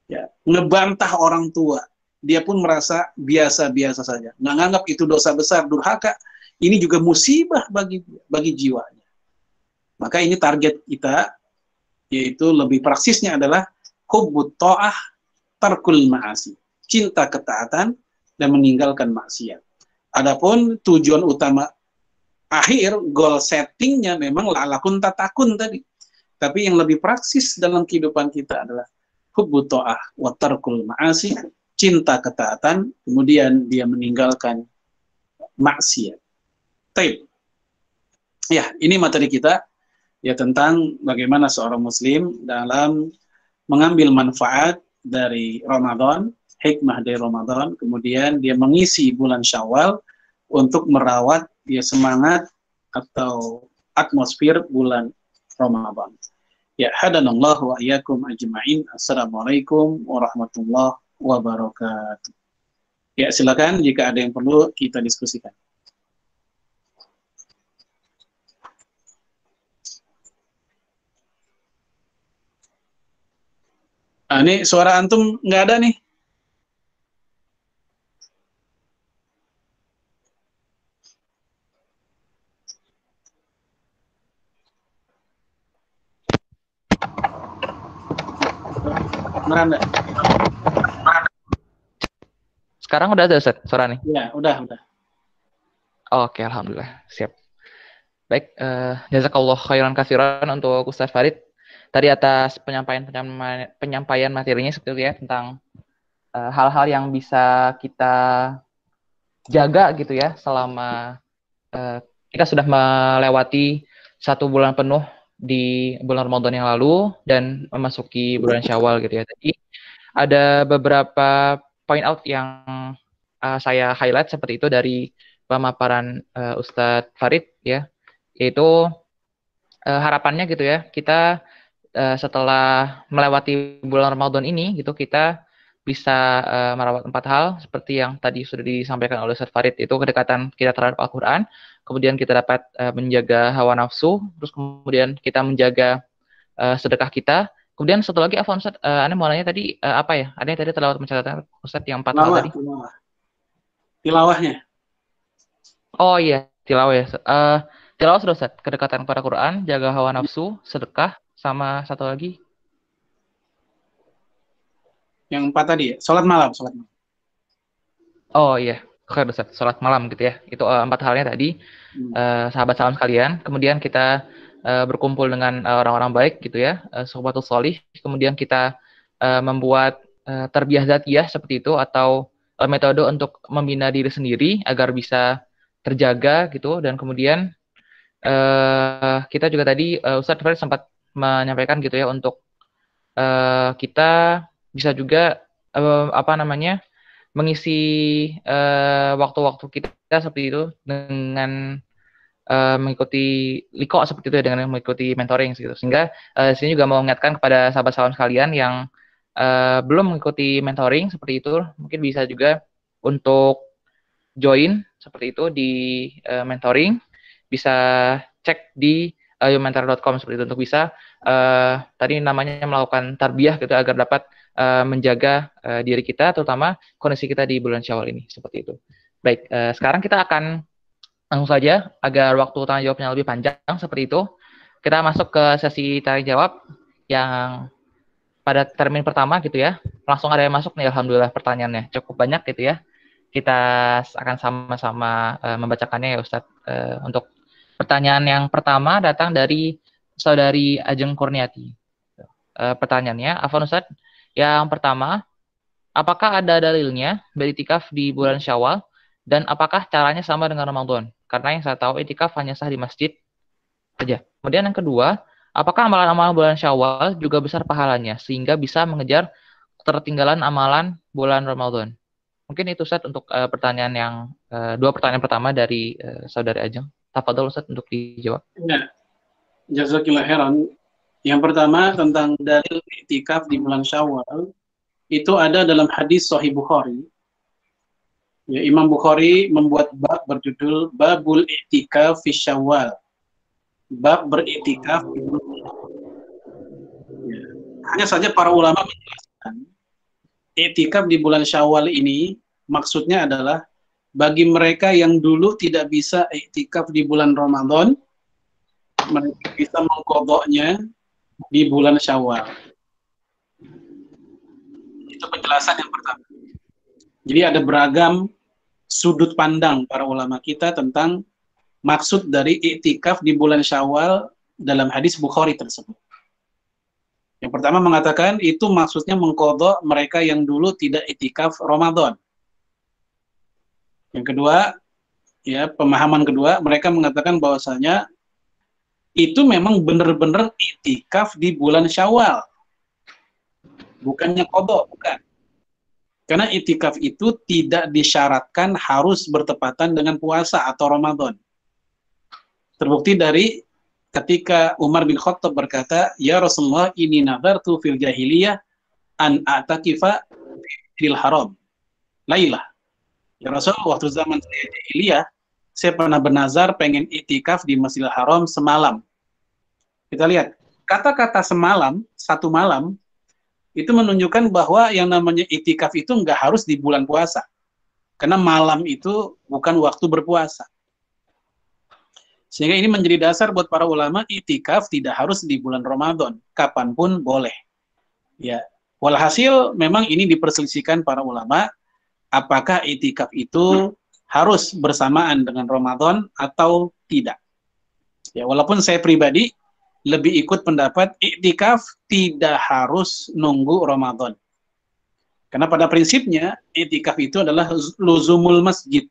B: Ya, ngebantah orang tua, dia pun merasa biasa-biasa saja. Nggak nganggap itu dosa besar, durhaka. Ini juga musibah bagi jiwanya. Maka ini target kita, yaitu lebih praksisnya adalah hubbut ta'ah tarkul ma'asi. Cinta ketaatan dan meninggalkan maksiat. Adapun tujuan utama akhir, goal settingnya memang la'alakun tatakun tadi. Tapi yang lebih praksis dalam kehidupan kita adalah hubbut ta'ah wa tarkul ma'asi, cinta ketaatan, kemudian dia meninggalkan maksiat. Taib. Ya, ini materi kita ya tentang bagaimana seorang muslim dalam mengambil manfaat dari Ramadan, hikmah dari Ramadan, kemudian dia mengisi bulan Syawal untuk merawat ya semangat atau atmosfer bulan Ramadan. Ya, hadanallahu wa iyyakum ajma'in. Assalamualaikum warahmatullahi wabarakatuh. Ya, silakan jika ada yang perlu kita diskusikan. Ini suara antum nggak ada nih. Meranda.
A: Sekarang udah ada Ustaz suara nih?
B: Ya, udah.
A: Oke, alhamdulillah. Siap. Baik, jazakallah khairan katsiran untuk Ustaz Farid tadi atas penyampaian materinya seperti itu ya tentang hal-hal yang bisa kita jaga gitu ya selama kita sudah melewati 1 bulan penuh di bulan Ramadan yang lalu dan memasuki bulan Syawal gitu ya. Tadi ada beberapa point out yang saya highlight seperti itu dari pemaparan Ustadz Farid ya, yaitu harapannya gitu ya, kita setelah melewati bulan Ramadan ini gitu, kita bisa merawat 4 hal seperti yang tadi sudah disampaikan oleh Ustadz Farid, itu kedekatan kita terhadap Al-Quran, kemudian kita dapat menjaga hawa nafsu, terus kemudian kita menjaga sedekah kita, kemudian satu lagi Afwan Ustadz, Anda mau nanya tadi apa ya? Ada yang tadi terlewat mencatat Ustadz yang 4 hal tadi?
B: Tilawahnya.
A: Oh iya, tilawah ya. Tilawah sudah Ustadz, kedekatan kepada Quran, jaga hawa nafsu, sedekah, sama satu lagi.
B: Yang 4 tadi ya, sholat malam.
A: Oh iya, oke Ustadz, sholat malam gitu ya. Itu 4 halnya tadi, sahabat salam sekalian. Kemudian kita berkumpul dengan orang-orang baik gitu ya, sohbatul sholih. Kemudian kita membuat tarbiyah dzatiyah seperti itu, atau metode untuk membina diri sendiri agar bisa terjaga gitu. Dan kemudian kita juga tadi Ustadz Farid sempat menyampaikan gitu ya, untuk kita bisa juga mengisi waktu-waktu kita seperti itu dengan mengikuti liko seperti itu ya, dengan mengikuti mentoring gitu. Sehingga sini juga mau mengingatkan kepada sahabat salam sekalian yang belum mengikuti mentoring seperti itu, mungkin bisa juga untuk join seperti itu di mentoring, bisa cek di yomentor.com seperti itu, untuk bisa tadi namanya melakukan tarbiyah gitu agar dapat menjaga diri kita, terutama kondisi kita di bulan Syawal ini seperti itu. Baik, sekarang kita akan langsung saja agar waktu tanya jawabnya lebih panjang seperti itu. Kita masuk ke sesi tanya jawab yang pada termin pertama gitu ya. Langsung ada yang masuk nih, alhamdulillah pertanyaannya cukup banyak gitu ya. Kita akan sama-sama membacakannya ya Ustadz. Untuk pertanyaan yang pertama datang dari Saudari Ajeng Kurniati. Pertanyaannya, Afwan Ustadz, yang pertama, apakah ada dalilnya beriktikaf di bulan Syawal, dan apakah caranya sama dengan Ramadan? Karena yang saya tahu iktikaf hanya sah di masjid saja. Kemudian yang kedua, apakah amalan-amalan bulan Syawal juga besar pahalanya sehingga bisa mengejar ketertinggalan amalan bulan Ramadan? Mungkin itu Ustadz untuk pertanyaan yang dua pertanyaan pertama dari Saudari Ajeng. Tafadhol Ustadz untuk dijawab.
B: Ya, jazakillah khairan. Yang pertama tentang dalil iktikaf di bulan Syawal, itu ada dalam hadis Sahih Bukhari. Ya, Imam Bukhari membuat bab berjudul Babul Iktikaf fi Syawal. Bab beriktikaf di bulan Syawal. Ya. Hanya saja para ulama menjelaskan iktikaf di bulan Syawal ini maksudnya adalah bagi mereka yang dulu tidak bisa iktikaf di bulan Ramadan, mereka bisa mengqadha'nya di bulan Syawal. Itu penjelasan yang pertama. Jadi ada beragam sudut pandang para ulama kita tentang maksud dari iktikaf di bulan Syawal dalam hadis Bukhari tersebut. Yang pertama mengatakan itu maksudnya mengqadha mereka yang dulu tidak iktikaf Ramadan. Yang kedua, ya pemahaman kedua, mereka mengatakan bahwasanya itu memang benar-benar iktikaf di bulan Syawal. Bukannya qadha, bukan. Karena iktikaf itu tidak disyaratkan harus bertepatan dengan puasa atau Ramadan. Terbukti dari ketika Umar bin Khattab berkata, "Ya Rasulullah, ini nadartu fil jahiliyah an a'takifa fil haram lailah." Ya Rasul, waktu zaman saya jahiliyah, saya pernah bernazar pengen iktikaf di Masjidil Haram semalam. Kita lihat, kata-kata semalam, satu malam, itu menunjukkan bahwa yang namanya iktikaf itu nggak harus di bulan puasa. Karena malam itu bukan waktu berpuasa. Sehingga ini menjadi dasar buat para ulama, iktikaf tidak harus di bulan Ramadan. Kapanpun boleh. Ya, Walhasil memang ini diperselisihkan para ulama, apakah itikaf itu harus bersamaan dengan Ramadan atau tidak. Ya, walaupun saya pribadi lebih ikut pendapat iktikaf tidak harus nunggu Ramadan. Karena pada prinsipnya iktikaf itu adalah luzumul masjid.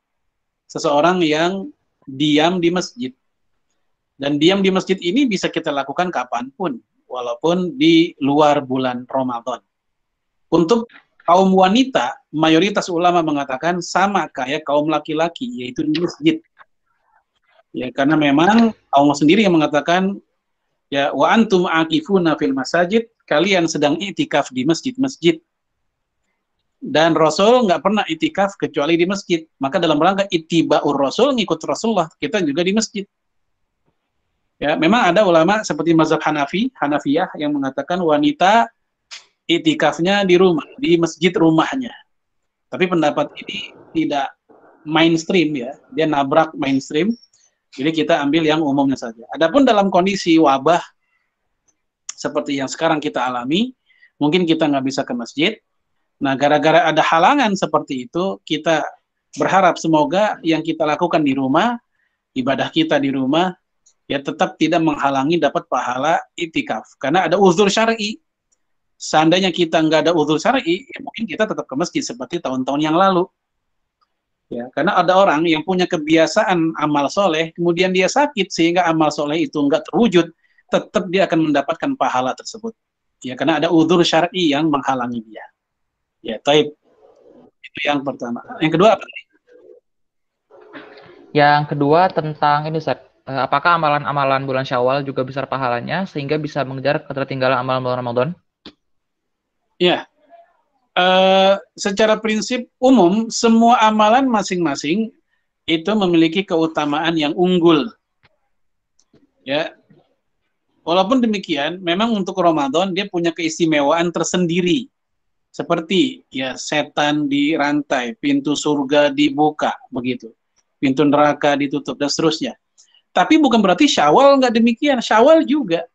B: Seseorang yang diam di masjid. Dan diam di masjid ini bisa kita lakukan kapanpun, walaupun di luar bulan Ramadan. Untuk kaum wanita, mayoritas ulama mengatakan sama kayak kaum laki-laki, yaitu di masjid. Ya, karena memang Allah sendiri yang mengatakan, ya wa antum akifuna fil masajid, kalian sedang itikaf di masjid-masjid. Dan Rasul nggak pernah itikaf kecuali di masjid. Maka dalam rangka ittiba'ur Rasul, ngikut Rasulullah, kita juga di masjid. Ya, memang ada ulama seperti mazhab Hanafiyah yang mengatakan wanita itikafnya di rumah, di masjid rumahnya. Tapi pendapat ini tidak mainstream ya, dia nabrak mainstream. Jadi kita ambil yang umumnya saja. Adapun dalam kondisi wabah seperti yang sekarang kita alami, mungkin kita nggak bisa ke masjid. Nah, gara-gara ada halangan seperti itu, kita berharap semoga yang kita lakukan di rumah, ibadah kita di rumah, ya tetap tidak menghalangi dapat pahala itikaf. Karena ada uzur syar'i. Seandainya kita nggak ada uzur syar'i, ya mungkin kita tetap ke masjid seperti tahun-tahun yang lalu. Ya, karena ada orang yang punya kebiasaan amal soleh, kemudian dia sakit sehingga amal soleh itu nggak terwujud, tetap dia akan mendapatkan pahala tersebut. Ya, karena ada uzur syar'i yang menghalangi dia. Ya, taib. Itu yang pertama. Yang kedua apa?
A: Yang kedua tentang ini Ustaz, apakah amalan-amalan bulan Syawal juga besar pahalanya sehingga bisa mengejar ketertinggalan amalan bulan Ramadan?
B: Ya, secara prinsip umum semua amalan masing-masing itu memiliki keutamaan yang unggul. Ya, walaupun demikian, memang untuk Ramadan dia punya keistimewaan tersendiri. Seperti ya setan dirantai, pintu surga dibuka, begitu. Pintu neraka ditutup dan seterusnya. Tapi bukan berarti Syawal nggak demikian. Syawal juga.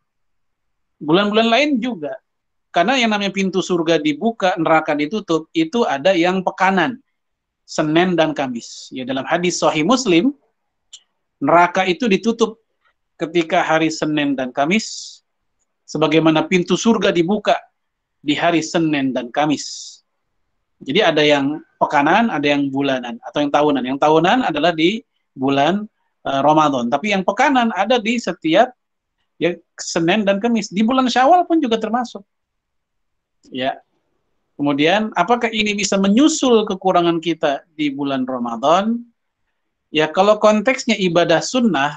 B: Bulan-bulan lain juga. Karena yang namanya pintu surga dibuka, neraka ditutup, itu ada yang pekanan. Senin dan Kamis. Ya, dalam hadis Sahih Muslim, neraka itu ditutup ketika hari Senin dan Kamis, sebagaimana pintu surga dibuka di hari Senin dan Kamis. Jadi ada yang pekanan, ada yang bulanan, atau yang tahunan. Yang tahunan adalah di bulan Ramadan. Tapi yang pekanan ada di setiap ya Senin dan Kamis. Di bulan Syawal pun juga termasuk. Ya. Kemudian, apakah ini bisa menyusul kekurangan kita di bulan Ramadan? Ya, kalau konteksnya ibadah sunnah,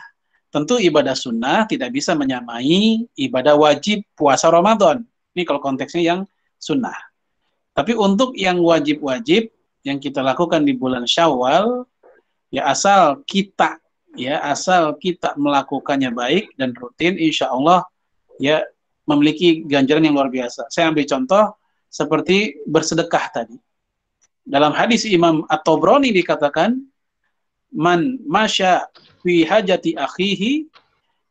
B: tentu ibadah sunnah tidak bisa menyamai ibadah wajib puasa Ramadan. Ini kalau konteksnya yang sunnah. Tapi untuk yang wajib-wajib yang kita lakukan di bulan Syawal, ya asal kita melakukannya baik dan rutin, insya Allah ya memiliki ganjaran yang luar biasa. Saya ambil contoh seperti bersedekah tadi. Dalam hadis Imam At-Tabrani dikatakan, man masya fi hajati akhihi,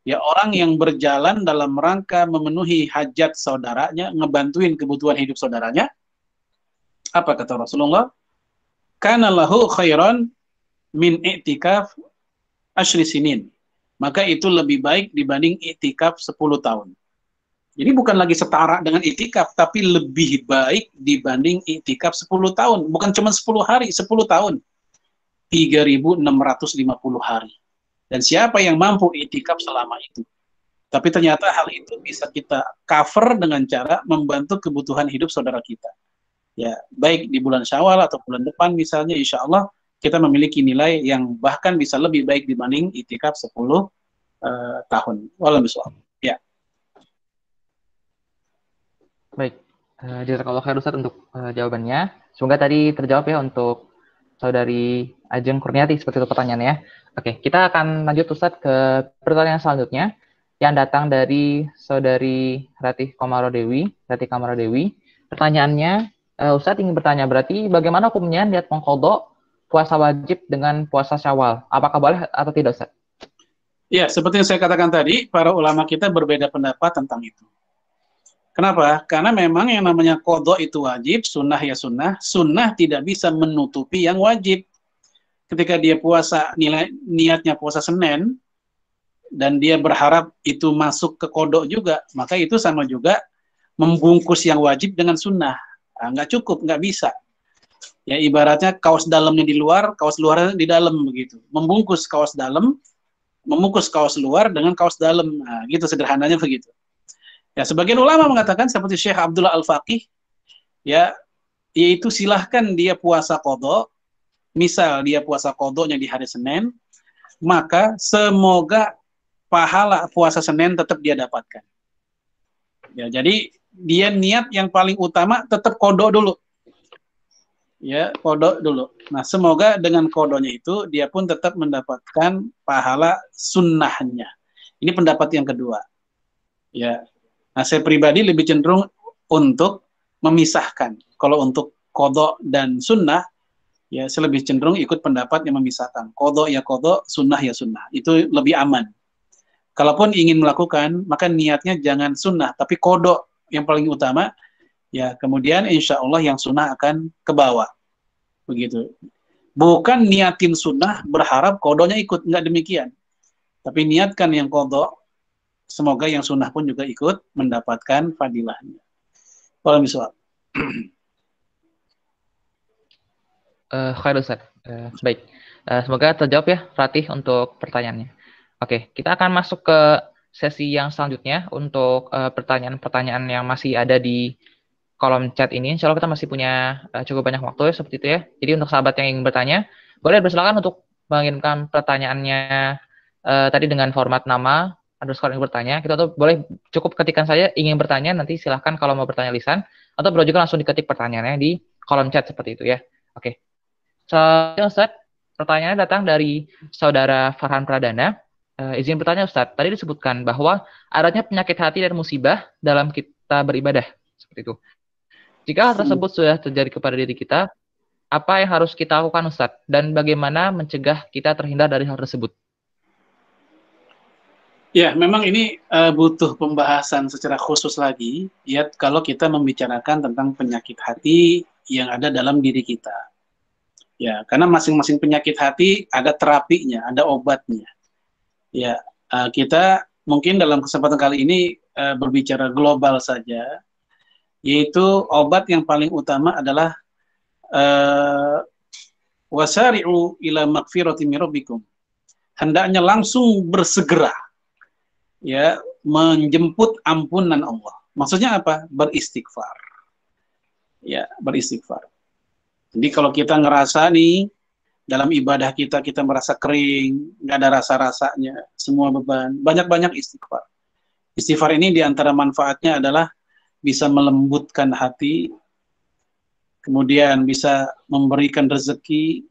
B: ya orang yang berjalan dalam rangka memenuhi hajat saudaranya, ngebantuin kebutuhan hidup saudaranya. Apa kata Rasulullah? Kana lahu khairan min i'tikaf asyri sinin. Maka itu lebih baik dibanding i'tikaf 10 tahun. Jadi bukan lagi setara dengan i'tikaf, tapi lebih baik dibanding i'tikaf 10 tahun. Bukan cuma 10 hari, 10 tahun. 3.650 hari. Dan siapa yang mampu i'tikaf selama itu? Tapi ternyata hal itu bisa kita cover dengan cara membantu kebutuhan hidup saudara kita. Ya, baik di bulan Syawal atau bulan depan misalnya, insya Allah kita memiliki nilai yang bahkan bisa lebih baik dibanding i'tikaf 10 tahun. Wallahu a'lam. Ya.
A: Baik, jazakallahu khair Ustaz untuk jawabannya. Semoga tadi terjawab ya untuk Saudari Ajeng Kurniati, seperti itu pertanyaannya. Oke, kita akan lanjut Ustaz ke pertanyaan selanjutnya yang datang dari Saudari Ratih Kamaradewi. Pertanyaannya, Ustaz ingin bertanya, berarti bagaimana hukumnya niat mengqadha puasa wajib dengan puasa Syawal? Apakah boleh atau tidak, Ustaz?
B: Ya, seperti yang saya katakan tadi, para ulama kita berbeda pendapat tentang itu. Kenapa? Karena memang yang namanya qadha itu wajib, sunnah ya sunnah. Sunnah tidak bisa menutupi yang wajib. Ketika dia puasa, niatnya puasa Senin, dan dia berharap itu masuk ke kodok juga, maka itu sama juga membungkus yang wajib dengan sunnah. Nah, nggak cukup, nggak bisa. Ya ibaratnya kaos dalamnya di luar, kaos luarnya di dalam begitu. Membungkus kaos dalam, membungkus kaos luar dengan kaos dalam. Nah, gitu sederhananya begitu. Ya sebagian ulama mengatakan seperti Syekh Abdullah Al-Faqih, ya yaitu silahkan dia puasa kodok, misal dia puasa kodoknya di hari Senin, maka semoga pahala puasa Senin tetap dia dapatkan. Ya, jadi dia niat yang paling utama tetap kodok dulu. Ya, kodok dulu. Nah, semoga dengan kodonya itu dia pun tetap mendapatkan pahala sunnahnya. Ini pendapat yang kedua. Ya, nah saya pribadi lebih cenderung untuk memisahkan. Kalau untuk kodok dan sunnah, ya saya lebih cenderung ikut pendapat yang memisahkan. Kodok ya kodok, sunnah ya sunnah. Itu lebih aman. Kalaupun ingin melakukan, maka niatnya jangan sunnah, tapi kodok yang paling utama. Ya, kemudian insya Allah yang sunnah akan ke bawah. Begitu. Bukan niatin sunnah, berharap kodoknya ikut. Enggak demikian. Tapi niatkan yang kodok, semoga yang sunnah pun juga ikut mendapatkan fadilahnya. Kalau misal.
A: Khair Ustaz. Baik. Semoga terjawab ya, Ratih, untuk pertanyaannya. Oke, kita akan masuk ke sesi yang selanjutnya untuk pertanyaan-pertanyaan yang masih ada di kolom chat ini. Insya Allah kita masih punya cukup banyak waktu ya, seperti itu ya. Jadi untuk sahabat yang ingin bertanya, boleh bersilakan untuk mengirimkan pertanyaannya tadi dengan format nama, underscore ingin bertanya. Kita tuh boleh cukup ketikkan saja ingin bertanya, nanti silahkan kalau mau bertanya lisan, atau boleh juga langsung diketik pertanyaannya di kolom chat seperti itu ya. Oke. Selanjutnya Ustaz, pertanyaannya datang dari saudara Farhan Pradana. Izin bertanya Ustaz, tadi disebutkan bahwa adanya penyakit hati dan musibah dalam kita beribadah. Seperti itu. Jika hal tersebut sudah terjadi kepada diri kita, apa yang harus kita lakukan Ustaz? Dan bagaimana mencegah kita terhindar dari hal tersebut?
B: Ya, memang ini butuh pembahasan secara khusus lagi, ya kalau kita membicarakan tentang penyakit hati yang ada dalam diri kita. Ya, karena masing-masing penyakit hati ada terapinya, ada obatnya. Ya, kita mungkin dalam kesempatan kali ini berbicara global saja, yaitu obat yang paling utama adalah wasari'u ila magfirati min rabbikum. Hendaknya langsung bersegera ya menjemput ampunan Allah. Maksudnya apa? Beristighfar. Ya, beristighfar. Jadi kalau kita ngerasa nih dalam ibadah kita merasa kering, nggak ada rasa-rasanya, semua beban, banyak-banyak istighfar. Istighfar ini diantara manfaatnya adalah bisa melembutkan hati, kemudian bisa memberikan rezeki,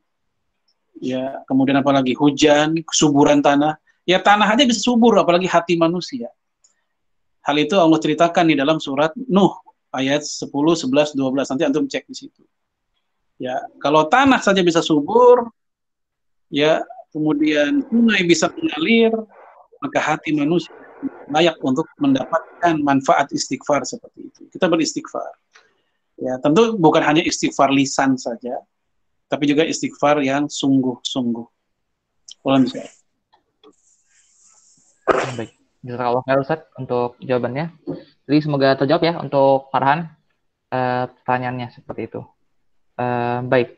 B: ya kemudian apalagi hujan, kesuburan tanah. Ya tanah aja bisa subur, apalagi hati manusia. Hal itu Allah ceritakan di dalam surat Nuh ayat 10, 11, 12. Nanti antum cek di situ. Ya, kalau tanah saja bisa subur, ya kemudian sungai bisa mengalir, maka hati manusia layak untuk mendapatkan manfaat istighfar seperti itu. Kita beristighfar. Ya, tentu bukan hanya istighfar lisan saja, tapi juga istighfar yang sungguh-sungguh.
A: Baik. Jazakallah khair Ustaz untuk jawabannya. Jadi semoga terjawab ya untuk Farhan pertanyaannya seperti itu. Baik.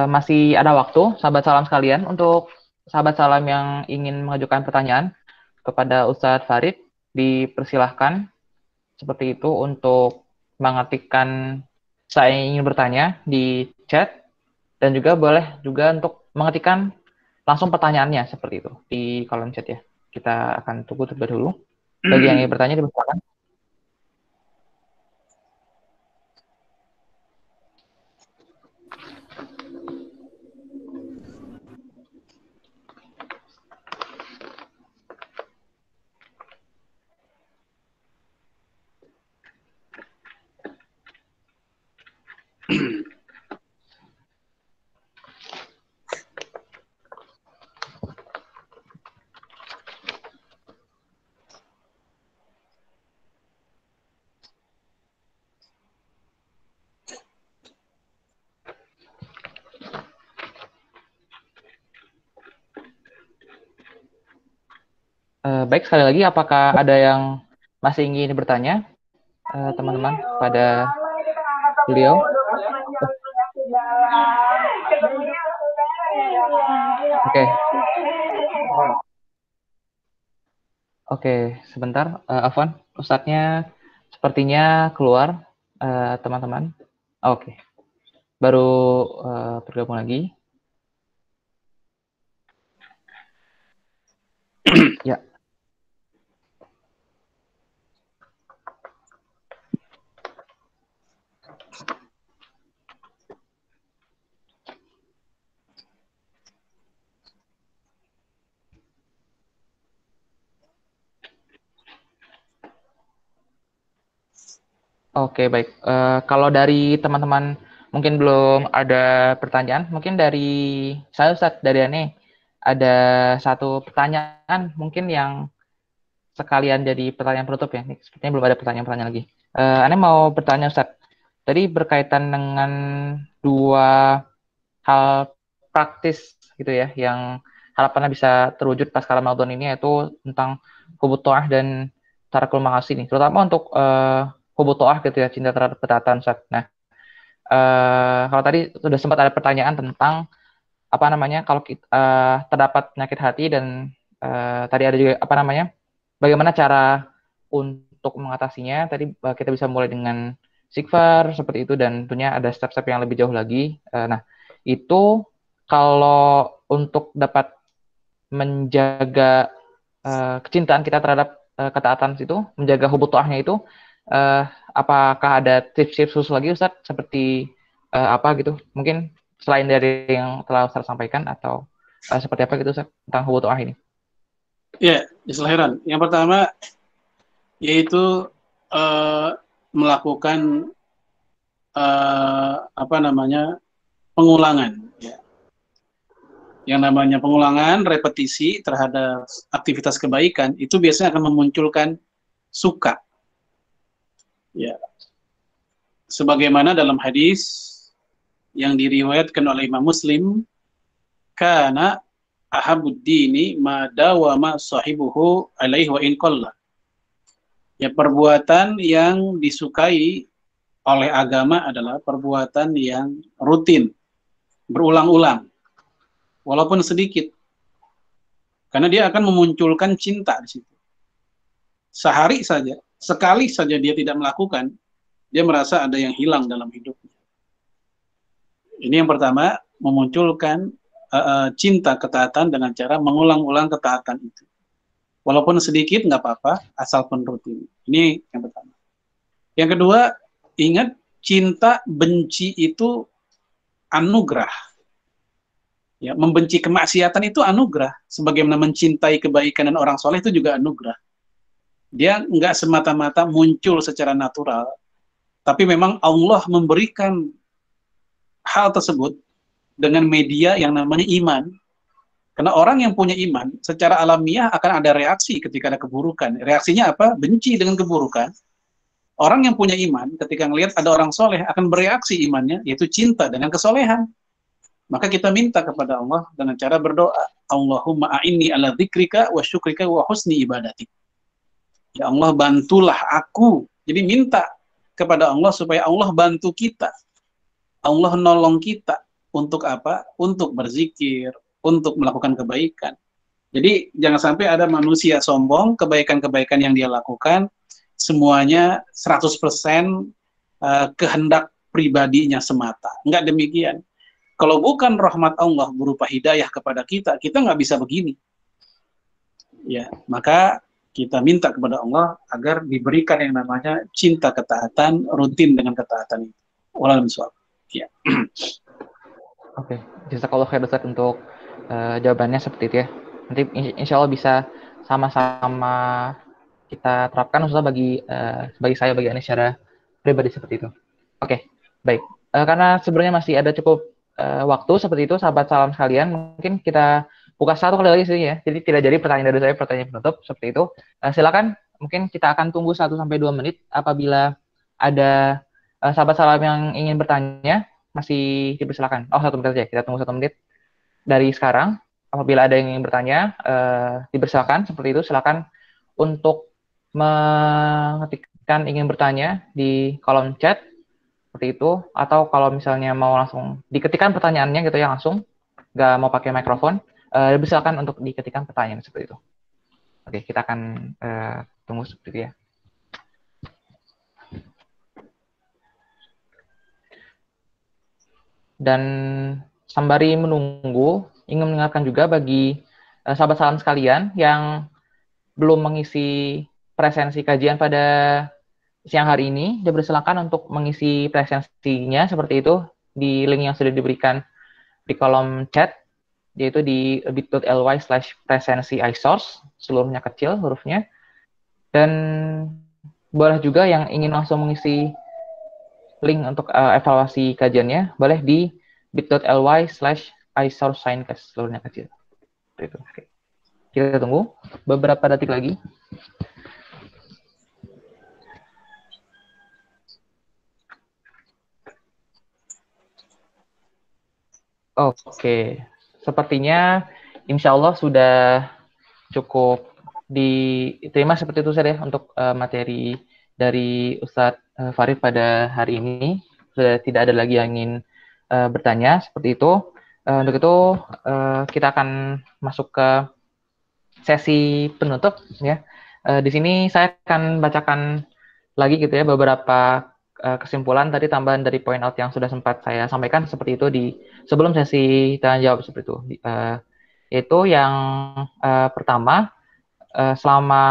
A: Masih ada waktu, sahabat salam sekalian, untuk sahabat salam yang ingin mengajukan pertanyaan kepada Ustadz Farid, dipersilahkan seperti itu untuk mengetikkan saya ingin bertanya di chat, dan juga boleh juga untuk mengetikkan langsung pertanyaannya seperti itu di kolom chat ya. Kita akan tunggu terlebih dahulu. Bagi yang ingin bertanya, dipersilakan. Baik, sekali lagi, apakah ada yang masih ingin bertanya, teman-teman, pada beliau? Oke, oke, sebentar, Afwan, Ustadznya sepertinya keluar, teman-teman. Oke, baru bergabung lagi. Ya. Oke, baik. Kalau dari teman-teman mungkin belum ada pertanyaan, mungkin dari saya, Ustadz, dari Ane, ada satu pertanyaan mungkin yang sekalian jadi pertanyaan penutup ya. Ini sepertinya belum ada pertanyaan-pertanyaan lagi. Ane mau bertanya, Ustadz. Tadi berkaitan dengan dua hal praktis gitu ya, yang harapannya bisa terwujud pasca Ramadan ini, yaitu tentang hubut ta'ah dan tarakul ma'asi nih, terutama untuk hubut ta'ah gitu ya, cinta terhadap ketaatan, Ustaz. Nah, kalau tadi sudah sempat ada pertanyaan tentang apa namanya, kalau kita terdapat penyakit hati, dan tadi ada juga apa namanya, bagaimana cara untuk mengatasinya. Tadi kita bisa mulai dengan istighfar seperti itu, dan tentunya ada step-step yang lebih jauh lagi. Nah, itu kalau untuk dapat menjaga kecintaan kita terhadap ketaatan itu, menjaga hubut ta'ahnya itu, uh, apakah ada tips-tips khusus lagi, Ustaz, seperti apa gitu? Mungkin selain dari yang telah Ustaz sampaikan, atau seperti apa gitu, Ustaz, tentang hubut ta'ah ini?
B: Ya, Heran. Yang pertama yaitu melakukan apa namanya pengulangan. Ya. Yang namanya pengulangan, repetisi terhadap aktivitas kebaikan itu biasanya akan memunculkan suka. Ya, sebagaimana dalam hadis yang diriwayatkan oleh Imam Muslim, kana ahabuddini ma dawama sahibuhu alaihi wa in qalla. Ya, perbuatan yang disukai oleh agama adalah perbuatan yang rutin, berulang-ulang, walaupun sedikit. Karena dia akan memunculkan cinta di situ. Sehari saja, sekali saja dia tidak melakukan, dia merasa ada yang hilang dalam hidupnya. Ini yang pertama, memunculkan cinta ketaatan dengan cara mengulang-ulang ketaatan itu. Walaupun sedikit nggak apa-apa, asalkan rutin. Ini yang pertama. Yang kedua, ingat, cinta benci itu anugerah. Ya, membenci kemaksiatan itu anugerah. Sebagaimana mencintai kebaikan dan orang soleh itu juga anugerah. Dia nggak semata-mata muncul secara natural, tapi memang Allah memberikan hal tersebut dengan media yang namanya iman. Karena orang yang punya iman, secara alamiah akan ada reaksi ketika ada keburukan. Reaksinya apa? Benci dengan keburukan. Orang yang punya iman, ketika melihat ada orang soleh, akan bereaksi imannya, yaitu cinta dengan kesolehan. Maka kita minta kepada Allah dengan cara berdoa. Allahumma a'inni ala dzikrika wa syukrika wa husni ibadatik. Ya Allah, bantulah aku. Jadi minta kepada Allah supaya Allah bantu kita. Allah nolong kita. Untuk apa? Untuk berzikir, untuk melakukan kebaikan. Jadi jangan sampai ada manusia sombong, kebaikan-kebaikan yang dia lakukan semuanya 100% kehendak pribadinya semata. Enggak demikian. Kalau bukan rahmat Allah berupa hidayah kepada kita, kita nggak bisa begini. Ya, maka kita minta kepada Allah agar diberikan yang namanya cinta ketaatan rutin dengan ketaatan itu. Wallahu a'lam. Ya.
A: Oke, jazakallah khair, Ustaz, untuk jawabannya seperti itu ya. Nanti insya Allah bisa sama-sama kita terapkan, Ustaz, bagi saya, bagi Anies secara pribadi seperti itu. Oke, baik. Karena sebenarnya masih ada cukup waktu seperti itu, sahabat salam sekalian, mungkin kita buka satu kali lagi sih ya. Jadi tidak jadi pertanyaan dari saya, pertanyaan penutup seperti itu. Silakan, mungkin kita akan tunggu 1-2 menit apabila ada sahabat salam yang ingin bertanya. Masih dipersilakan. Oh, 1 menit aja. Kita tunggu 1 menit dari sekarang. apabila ada yang ingin bertanya, dipersilakan seperti itu. Silakan untuk mengetikkan ingin bertanya di kolom chat seperti itu, atau kalau misalnya mau langsung diketikkan pertanyaannya gitu ya langsung, nggak mau pakai mikrofon, silakan untuk diketikkan pertanyaan seperti itu. Oke, kita akan tunggu seperti itu ya. Dan sembari menunggu, ingin mengingatkan juga bagi sahabat salam sekalian yang belum mengisi presensi kajian pada siang hari ini, dipersilakan untuk mengisi presensinya seperti itu di link yang sudah diberikan di kolom chat, yaitu di bit.ly/presensi iSource, seluruhnya kecil hurufnya. Dan boleh juga yang ingin langsung mengisi link untuk evaluasi kajiannya, boleh di bit.ly/iSourceSigncast, seluruhnya kecil. Itu. Oke. Kita tunggu beberapa detik lagi. Oke, sepertinya insya Allah sudah cukup diterima seperti itu saja untuk materi dari Ustadz Farid pada hari ini. Sudah tidak ada lagi yang ingin bertanya seperti itu. Untuk itu kita akan masuk ke sesi penutup ya. Di sini saya akan bacakan lagi gitu ya beberapa kesimpulan tadi, tambahan dari point out yang sudah sempat saya sampaikan seperti itu di sebelum sesi tanya jawab seperti itu. Yaitu yang pertama, selama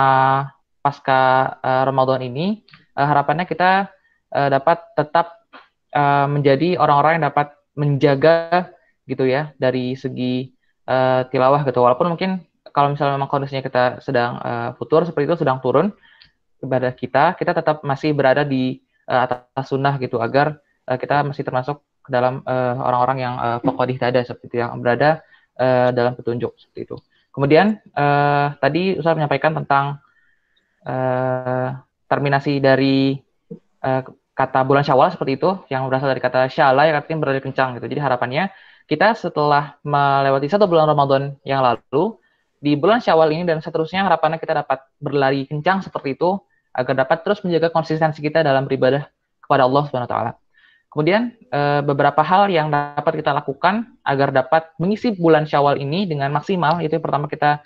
A: pasca Ramadan ini, harapannya kita dapat tetap menjadi orang-orang yang dapat menjaga gitu ya dari segi tilawah gitu. Walaupun mungkin kalau misalnya memang kondisinya kita sedang futur seperti itu, sedang turun ibadah kita tetap masih berada di atas sunnah gitu, agar kita masih termasuk ke dalam orang-orang yang faqih tada seperti itu, yang berada dalam petunjuk seperti itu. Kemudian tadi Ustaz menyampaikan tentang terminasi dari kata bulan Syawal seperti itu, yang berasal dari kata syala yang artinya berlari kencang gitu. Jadi harapannya kita setelah melewati 1 bulan Ramadan yang lalu, di bulan Syawal ini dan seterusnya, harapannya kita dapat berlari kencang seperti itu agar dapat terus menjaga konsistensi kita dalam beribadah kepada Allah Subhanahu wa taala. Kemudian beberapa hal yang dapat kita lakukan agar dapat mengisi bulan Syawal ini dengan maksimal, itu yang pertama, kita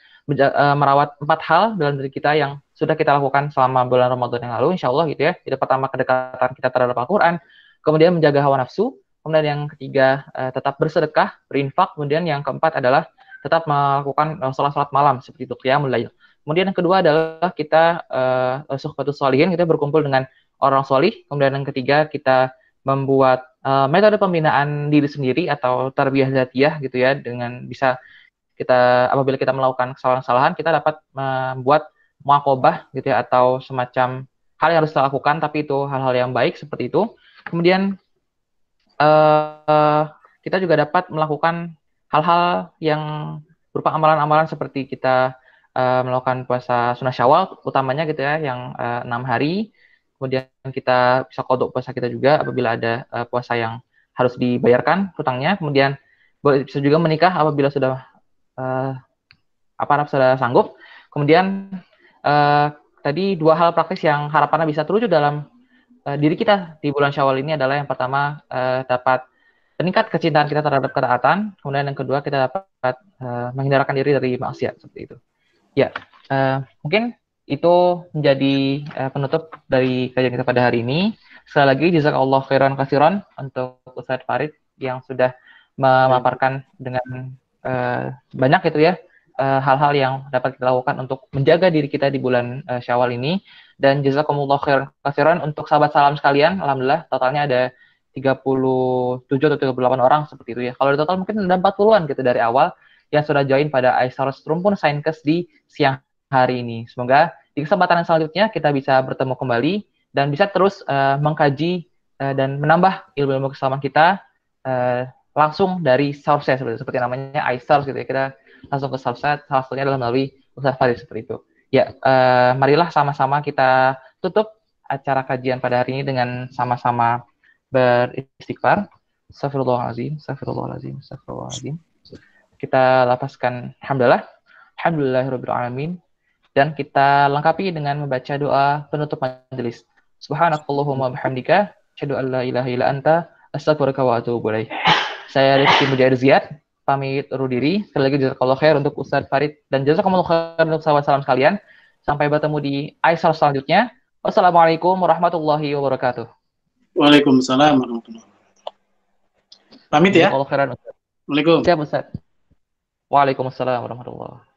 A: merawat 4 hal dalam diri kita yang sudah kita lakukan selama bulan Ramadan yang lalu, insya Allah gitu ya. Itu pertama, kedekatan kita terhadap Al-Quran, kemudian menjaga hawa nafsu, kemudian yang ketiga tetap bersedekah, berinfak, kemudian yang keempat adalah tetap melakukan sholat malam seperti itu, qiyamul lail. Kemudian yang kedua adalah kita suhbatus sholihin, kita berkumpul dengan orang solih. Kemudian yang ketiga, kita membuat metode pembinaan diri sendiri atau tarbiyah dzatiyah gitu ya, dengan bisa kita, apabila kita melakukan kesalahan-kesalahan, kita dapat membuat muaqabah gitu ya, atau semacam hal yang harus kita lakukan tapi itu hal-hal yang baik seperti itu. Kemudian kita juga dapat melakukan hal-hal yang berupa amalan-amalan seperti kita melakukan puasa sunnah Syawal utamanya gitu ya, yang 6 hari. Kemudian kita bisa qadha puasa kita juga apabila ada puasa yang harus dibayarkan hutangnya. Kemudian bisa juga menikah apabila sudah sudah sanggup. Kemudian tadi 2 hal praktis yang harapannya bisa terwujud dalam diri kita di bulan Syawal ini adalah yang pertama, dapat meningkat kecintaan kita terhadap ketaatan. Kemudian yang kedua, kita dapat menghindarkan diri dari maksiat seperti itu. Ya, mungkin itu menjadi penutup dari kajian kita pada hari ini. Sekali lagi jazakallah khairan katsiran untuk Ustadz Farid yang sudah memaparkan dengan banyak itu ya hal-hal yang dapat kita lakukan untuk menjaga diri kita di bulan Syawal ini. Dan jazakumullah khairan katsiran untuk sahabat salam sekalian. Alhamdulillah totalnya ada 37 atau 38 orang seperti itu ya. Kalau di total mungkin ada 40-an gitu dari awal yang sudah join pada iSource Rumpun Signcast di siang hari ini. Semoga di kesempatan yang selanjutnya kita bisa bertemu kembali dan bisa terus mengkaji dan menambah ilmu-ilmu keselamatan kita langsung dari source seperti namanya iSource gitu ya. Kita langsung ke source, salah satunya adalah melalui Ustadz Farid seperti itu. Ya, marilah sama-sama kita tutup acara kajian pada hari ini dengan sama-sama beristighfar. Astagfirullahaladzim, astagfirullahaladzim, astagfirullahaladzim. kita lapaskan hamdalah, alhamdulillahirabbil alamin, dan kita lengkapi dengan membaca doa penutup majelis. Subhanakallahumma bihamdika, asyhadu an la ilaha illa anta, astaghfiruka wa atubu ilaik. Saya Rizky Mujahid Ziyad, pamit undur diri. Sekali lagi jazakallahu khair untuk Ustadz Farid dan jazakumullahu khair untuk sahabat-salam sekalian. Sampai bertemu di Aisal selanjutnya. Wassalamualaikum warahmatullahi wabarakatuh.
B: Waalaikumsalam warahmatullahi wabarakatuh. Pamit ya.
A: Jazakallahu khairan, Ustaz.
B: Waalaikumsalam.
A: Siap, Ustaz. Waalaikumsalam warahmatullahi wabarakatuh.